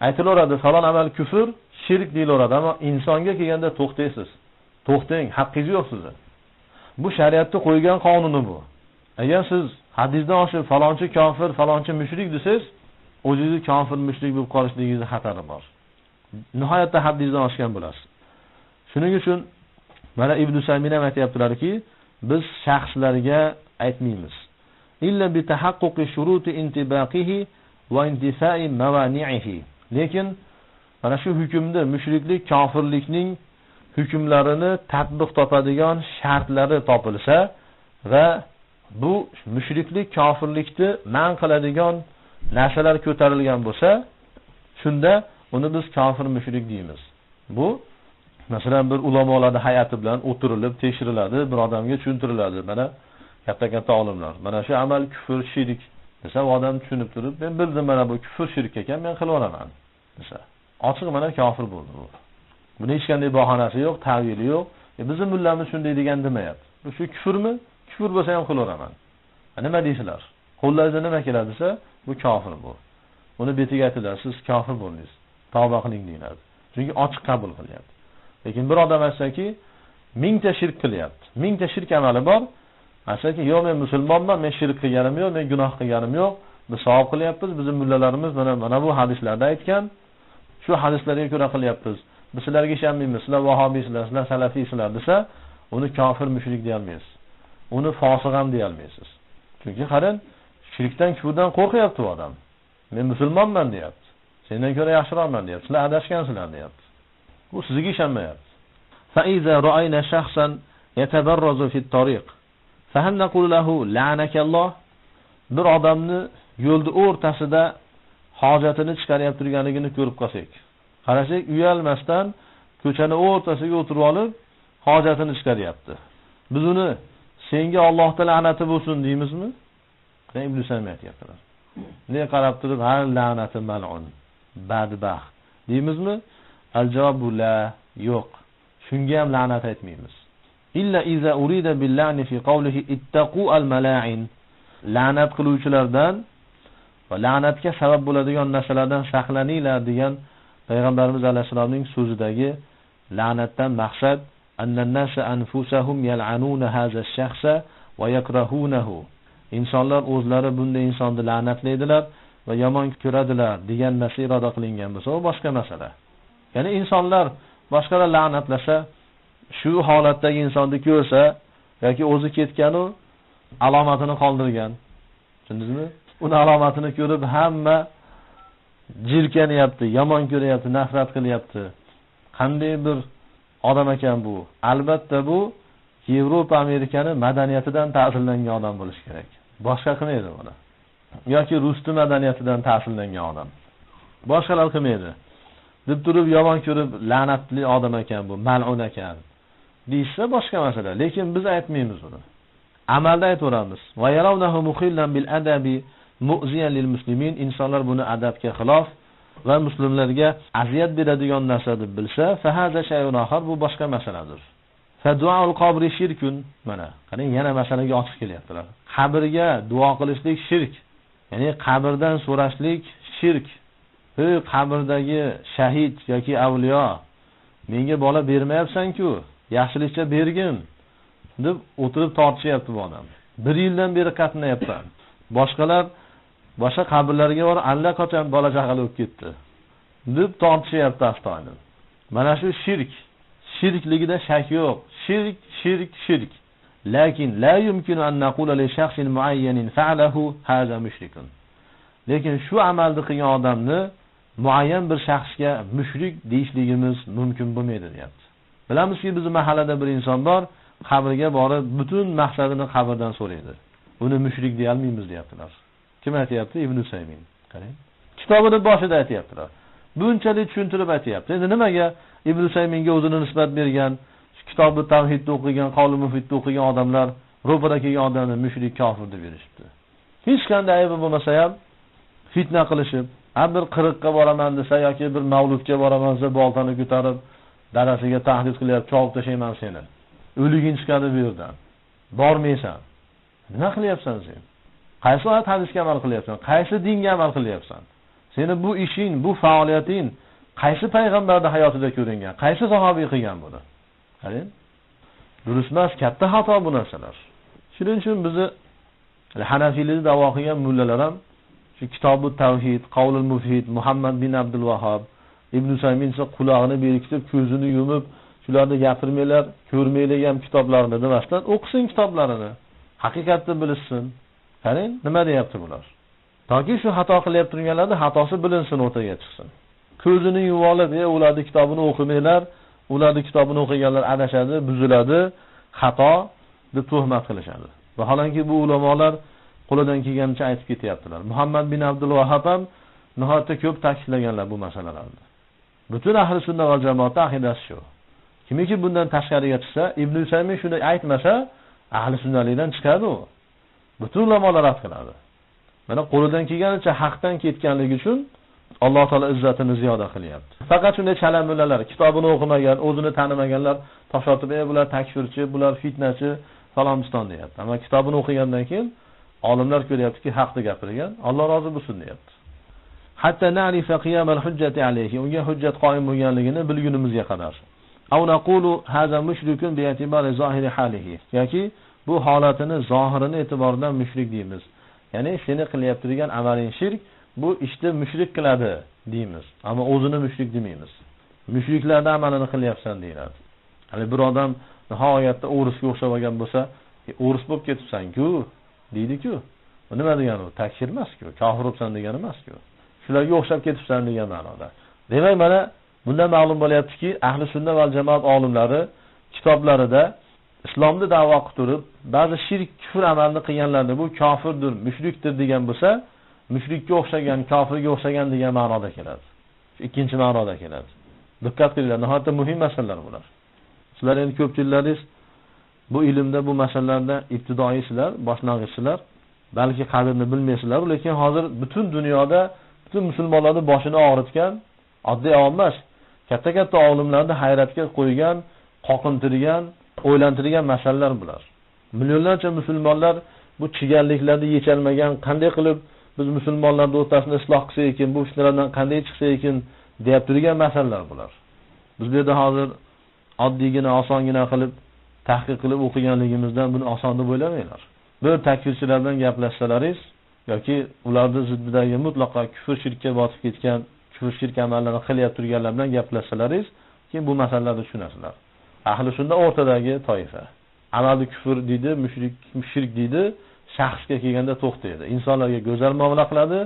aytilaveradi, falon amal kufr, shirk deyilaveradi, ammo insonga kelganda to'xtaysiz. To'xtang, haqqingiz yo'q sizda. Bu shariatda qo'ygan qonuni bu. Agar siz hadisdan oshib falonchi kofir, falonchi mushrik desangiz, o'zingizni kofir, mushrik bo'lib qolishligingiz xatari bor. Nihoyatda hadisdan oshgan bo'lasiz. Shuning uchun mana Ibn Saymina aytayaptilarki, biz shaxslarga aytmaymiz. Illa bi tahaqquqi shuruti intibaqihi va intifa'i mawani'ihi. Lekin mana shu hukmda mushriklik, kofirlikning hukmlarini tatbiq topadigan shartlari topilsa va bu mushriklik, kofirlikni man qiladigan narsalar ko'tarilgan bo'lsa, shunda uni biz kofir, mushrik deymiz. Bu masalan bir ulamolarning hay'ati bilan o'tirilib tekshiriladi, bir odamga tushuntiriladi. Mana katta olimlar, mana shu amal kufr, shirk desa, odam tushunib turib, men bildim mana bu kufr, shirk ekan, men qilib olaman desa, ochiq mana kofir bo'ldi bu. Buni hech qanday bahonasi yo'q, ta'vili yo'q. Bizning mullamiz shunday degan demayapti. Bu shu kufrmi? Kufr bo'lsa ham qilaveraman. Nima deysizlar? Qo'llaringizda nima keladi desa, bu kofir bu. Uni betiga aytadilar, siz kofir bo'ldingiz. Tavba qiling deyiladi. Chunki ochiq qabul qilyapti. Lekin bir odam aytsa-ki, 1000 ta shirk qilyapti. 1000 ta shirk amali bor. Aytsa-ki, yo'q, men musulmonman, men shirk qilganim yo'q, men gunoh qilganim yo'q. Biz savob qilyapmiz, bizning mullalarimiz mana bu hadislarda aytgan, shu hadislarga ko'ra qilyapmiz. Biz sizlarga ishonmaymiz, sizlar vahobiysizlar, sizlar salafiysizlar desa, uni kofir, mushrik deya olmaysiz. Uni fosiq ham deya olmaysiz. Chunki qarang, shirkdan, kufrdan qo'rqyapti bu odam. Men musulmonman deyapti. Sendan ko'ra yaxshiroqman deyapti. Sizlar adashgansizlar deyapti. Bu sizga ishonmayapti. Fa iza ra'ayna shakhsan yatabarrazu fi at-tariq fa hal naqulu lahu la'anakalloh? Bir odamni yo'lda o'rtasida hojatini chiqarib turganligini ko'rib qolsak, qarasak uyalmasdan ko'chani o'rtasiga o'tirib olib hojatini chiqaryapti. Biz uni senga Alloh taolo la'nati bo'lsin deymizmi? Ibn Saym aytayaptilar. Ne qarab turib, har la'nati mal'un, badbaxt deymizmi? Al-javob la, yo'q. Shunga ham la'nat aytmaymiz. Illa iza urida bil-la'ni fi qawlihi ittaqu al-mala'in. La'nat qiluvchilardan va la'natga sabab bo'ladigan narsalardan saqlaninglar degan payg'ambarimiz alayhisolamning so'zidagi la'natdan maqsad annan nasa anfusahum yal'anuna hadha ash-shakhsa va yakrahunahu. Insonlar o'zlari bunday insonni la'natlaydilar va yomon ko'radilar degan narsa iroda qilingan bo'lsa, u boshqa masala. Ya'ni insonlar boshqalar la'natlasa, shu holatdagi insonni ko'rsa yoki o'zi ketganu alomatini qoldirgan. Tushundingizmi? Uni alomatini ko'rib hamma jirkanyapti, yomon ko'ryapti, nafrat qilyapti. Qanday bir odam ekan bu? Albatta bu Yevropa, Amerikani madaniyatidan ta'sirlangan odam bo'lishi kerak. Boshqa qilmaydi buni. Yoki Rusni madaniyatidan ta'sirlangan odam. Boshqalar qilmaydi. Deb turib yomon ko'rib la'natli odam ekan bu, mal'un ekan. Deysa boshqa masala, lekin biz aytmaymiz buni. Amalda aytamiz. Va yarawnahu mukhillan bil adabi mu'ziyan lil muslimin. Insonlar buni adabga xilof va muslimlarga aziyat beradigan narsa deb bilsa, fa hada shay'un akhar, bu boshqa masaladir. Fa du'aul qabri shirkun. Mana, qarang yana masalaga ochiq kelyaptilar. Qabrga duo qilishlik shirk. Ya'ni qabrdan so'rashlik shirk. Ey qabrdagi shahid yoki avliyo, menga bola bermayapsan-ku, yaxshilikcha bergin deb o'tirib tortishyapti bu odam. 1 yildan beri qatnayapman. Boshqalar boshqa qabrlarga borib allaqachon bola chaqali o'tib ketdi deb tortishyapti astoydil. Mana shu shirk. Shirkligida shak yo'q. Shirk. Lakin la yumkinu an naqula li shakhsin muayyanin fa'alahu hadha mushrikun. Lekin shu amalni qilgan odamni muayyan bir shaxsga mushrik deyishligimiz mumkin bo'lmaydi, deyapti. Bilamizki, bizning mahallada bir inson bor, qabrga borib butun maqsadini qabrdan so'raydi. Uni mushrik deya olmaymiz, deyaptilar. Kim aytayapti? Ibn Saymin. Qarang. Kitobining boshida aytayaptilar. Bunchalik tushuntirib aytayapti. Endi nimaga Ibn Sayminga o'zini nisbat bergan, kitobni tavhidni o'qigan, qavli mufidni o'qigan odamlar ro'para kelgan odamni mushrik, kofir deb berishibdi. Hech qanday aybi bo'lmasa ham fitna qilishib, bir qiriqqa boraman desa yoki bir mavludga boraman desa boltani ko'tarib darasiga tahdid qilyapti, chavib tashlayman seni. O'liging chiqadi bu yerdan. Bormaysan. Nima qilyapsan sen? Qaysi oyat hadisga amal qilyapsan? Qaysi dinga amal qilyapsan? Seni bu ishing, bu faoliyating qaysi payg'ambarning hayotida ko'ringan? Qaysi sahobiy qilgan buni? Qarang. Durust emas, katta xato bu narsalar. Shuning uchun bizni Hanafiylikni da'vo qilgan mullalar ham shu kitobut tavhid, qavlul mufid, Muhammad bin Abdul Vahhab, Ibn Saymin esa quloqni berkitib, ko'zini yumib, shularni gapirmaylar, ko'rmaylar ham kitoblarini demasdan o'qisin kitoblarini. Haqiqatni bilsin. Qarang, nima deyapti bular? Toki shu xato qilyapti turganlarning xatosi bilinsin, o'rtaga chiqsin. Ko'zini yumib olib, ularning kitobini o'qimaylar, ularning kitobini o'qiganlar adashadi, buziladi, xato deb tuhmat qilishadi. Vaholanki bu ulamolar qo'lidan kelgancha aytib ketyaptilar. Muhammad bin Abdul Vahhab ham nihoyatda ko'p ta'kidlaganlar bu masalalarni. Butun ahli sunna va jamoat aqidasi shu. Kimiki bundan tashqariga chiqsa, Ibn Saymin shuni aytmasa, ahli sunnalikdan chiqadi u. Butun ulamolar rad qiladi. Mana qo'lidan kelganicha haqdan ketganligi uchun Alloh taolo izzatini ziyoda qilyapti. Faqat shunday chalamulalar, kitobini o'qimagan, o'zini tanimaganlar toshotib, bular takfirchi, bular fitnachi, falonmiston deyapti. Ammo kitobini o'qigandan keyin olimlar ko'ryaptiki, haqni gapirgan, Alloh rozi bo'lsin deyapti. Hatta na'rifa qiyam al-hujjati alayhi, unga hujjat qoyim bo'lganligini bilgunimizga qadar. Aw naqulu hadha mushrikun bi i'tibari zohiri halihi. Yoki bu holatini zohirini e'tiboridan mushrik deymiz. Ya'ni seni qilyapti degan amaling shirk, bu ishni mushrik qiladi deymiz. Ammo o'zini mushrik demaymiz. Mushriklarning amalini qilyapsan deyiladi. Hali bir odam nihoyatda o'risga o'xshab olgan bo'lsa, o'ris bo'lib ketibsan-ku deydi-ku. Bu nima degani u? Takfir emas-ku, kofir bo'lsan degani emas-ku. shularga o'xshab ketibsan degan ma'noda. Demak, mana bundan ma'lum bo'lyaptiki, ahli sunna va jamoat olimlari kitoblarida islomni da'vo qilib turib, ba'zi shirk, kufr amalni qilganlarni bu kofirdir, mushrikdir degan bo'lsa, mushrikka o'xshagan, kofirga o'xshagan degan ma'noda keladi. Ikkinchi ma'noda keladi. Diqqat qilinglar, nihoyatda muhim masalalar bular. Sizlar endi ko'pchilaringiz bu ilmda, bu masalalarda ibtidoiysizlar, boshlang'ichsizlar, balki qadrini bilmaysizlar, lekin hozir butun dunyoda butun musulmonlarning boshini og'ritgan oddiy emas, katta-katta olimlarni hayratga qo'ygan, qoqintirgan, o'ylantirgan masalalar bular. Millionlarcha musulmonlar bu chigalliklarni yechalmagan, qanday qilib biz musulmonlarning o'rtasida isloh qilsak ekan, bu ishlardan qanday chiqsa ekan deb turgan masalalar bular. Biz bu yerda hozir oddiygina, osongina qilib tahqiq qilib o'qiganligimizdan buni oson deb o'ylamanglar. Bir takfirchilar bilan gaplashsalaringiz yoki ularning ziddidagi mutlaqo kufr, shirkka botib ketgan, kufr, shirk amallarini qilyap turganlar bilan gaplashsalaringiz, keyin bu masalalarni tushunasizlar. Ahli sunna o'rtadagi toifa. Amalni kufr deydi, shirk deydi, shaxsga kelganda to'xtaydi. Insonlarga go'zal muomala qiladi,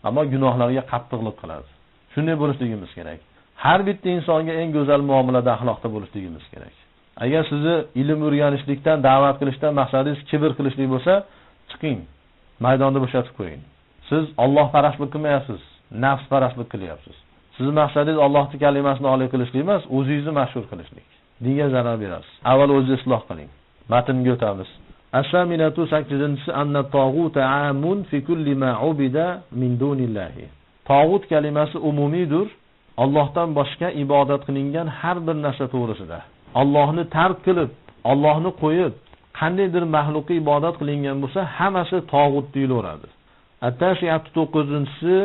ammo gunohlarga qattiqlik qiladi. Shunday bo'lishligimiz kerak. Har bitta insonga eng go'zal muomalada, axloqda bo'lishligimiz kerak. Agar sizni ilm o'rganishlikdan, da'vat qilishdan maqsadingiz kibr qilishlik bo'lsa, chiqing. Maydonni bo'shatib qo'ying. Siz Alloh parastlik qilmayapsiz, nafs parastlik qilyapsiz. Sizning maqsadingiz Allohning kalimasini oliy qilishlik emas, o'zingizni mashhur qilishlik. Dinga zarar berasiz. Avval o'zingizni isloh qiling. Matnga o'tamiz. As-saminatu 8-si anna tag'ut amun fi kulli ma ubida min dunillahi. Tag'ut kalimasi umumiydir. Allohdan boshqa ibodat qilingan har bir narsa to'g'risida. Allohni tark qilib, Allohni qo'yib, qandaydir mahluqqa ibodat qilingan bo'lsa, hammasi tag'ut deyilaveradi. At-tashi'atu 9-si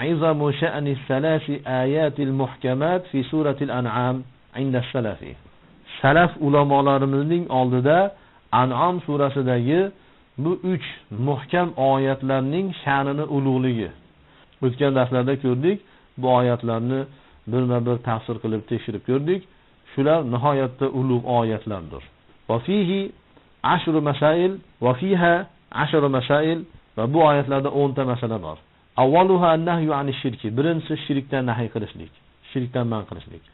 aizamu sha'ni salasi ayatil muhkamat fi suratil an'am inda salafi. Salaf ulamolarimizning oldida An'am surasidagi bu 3 muhkam oyatlarning sha'nini ulug'ligi. O'tgan darslarda ko'rdik, bu oyatlarni birma-bir tafsir qilib tekshirib ko'rdik. Shular nihoyatda ulug' oyatlardir. Va fihi 10 masail va fiha 10 masail va bu oyatlarda 10 ta masala bor. Avvaluha an-nahyu 'ani shirki. Birinchisi shirkdan nahiy qilishlik, shirkdan man qilishlik.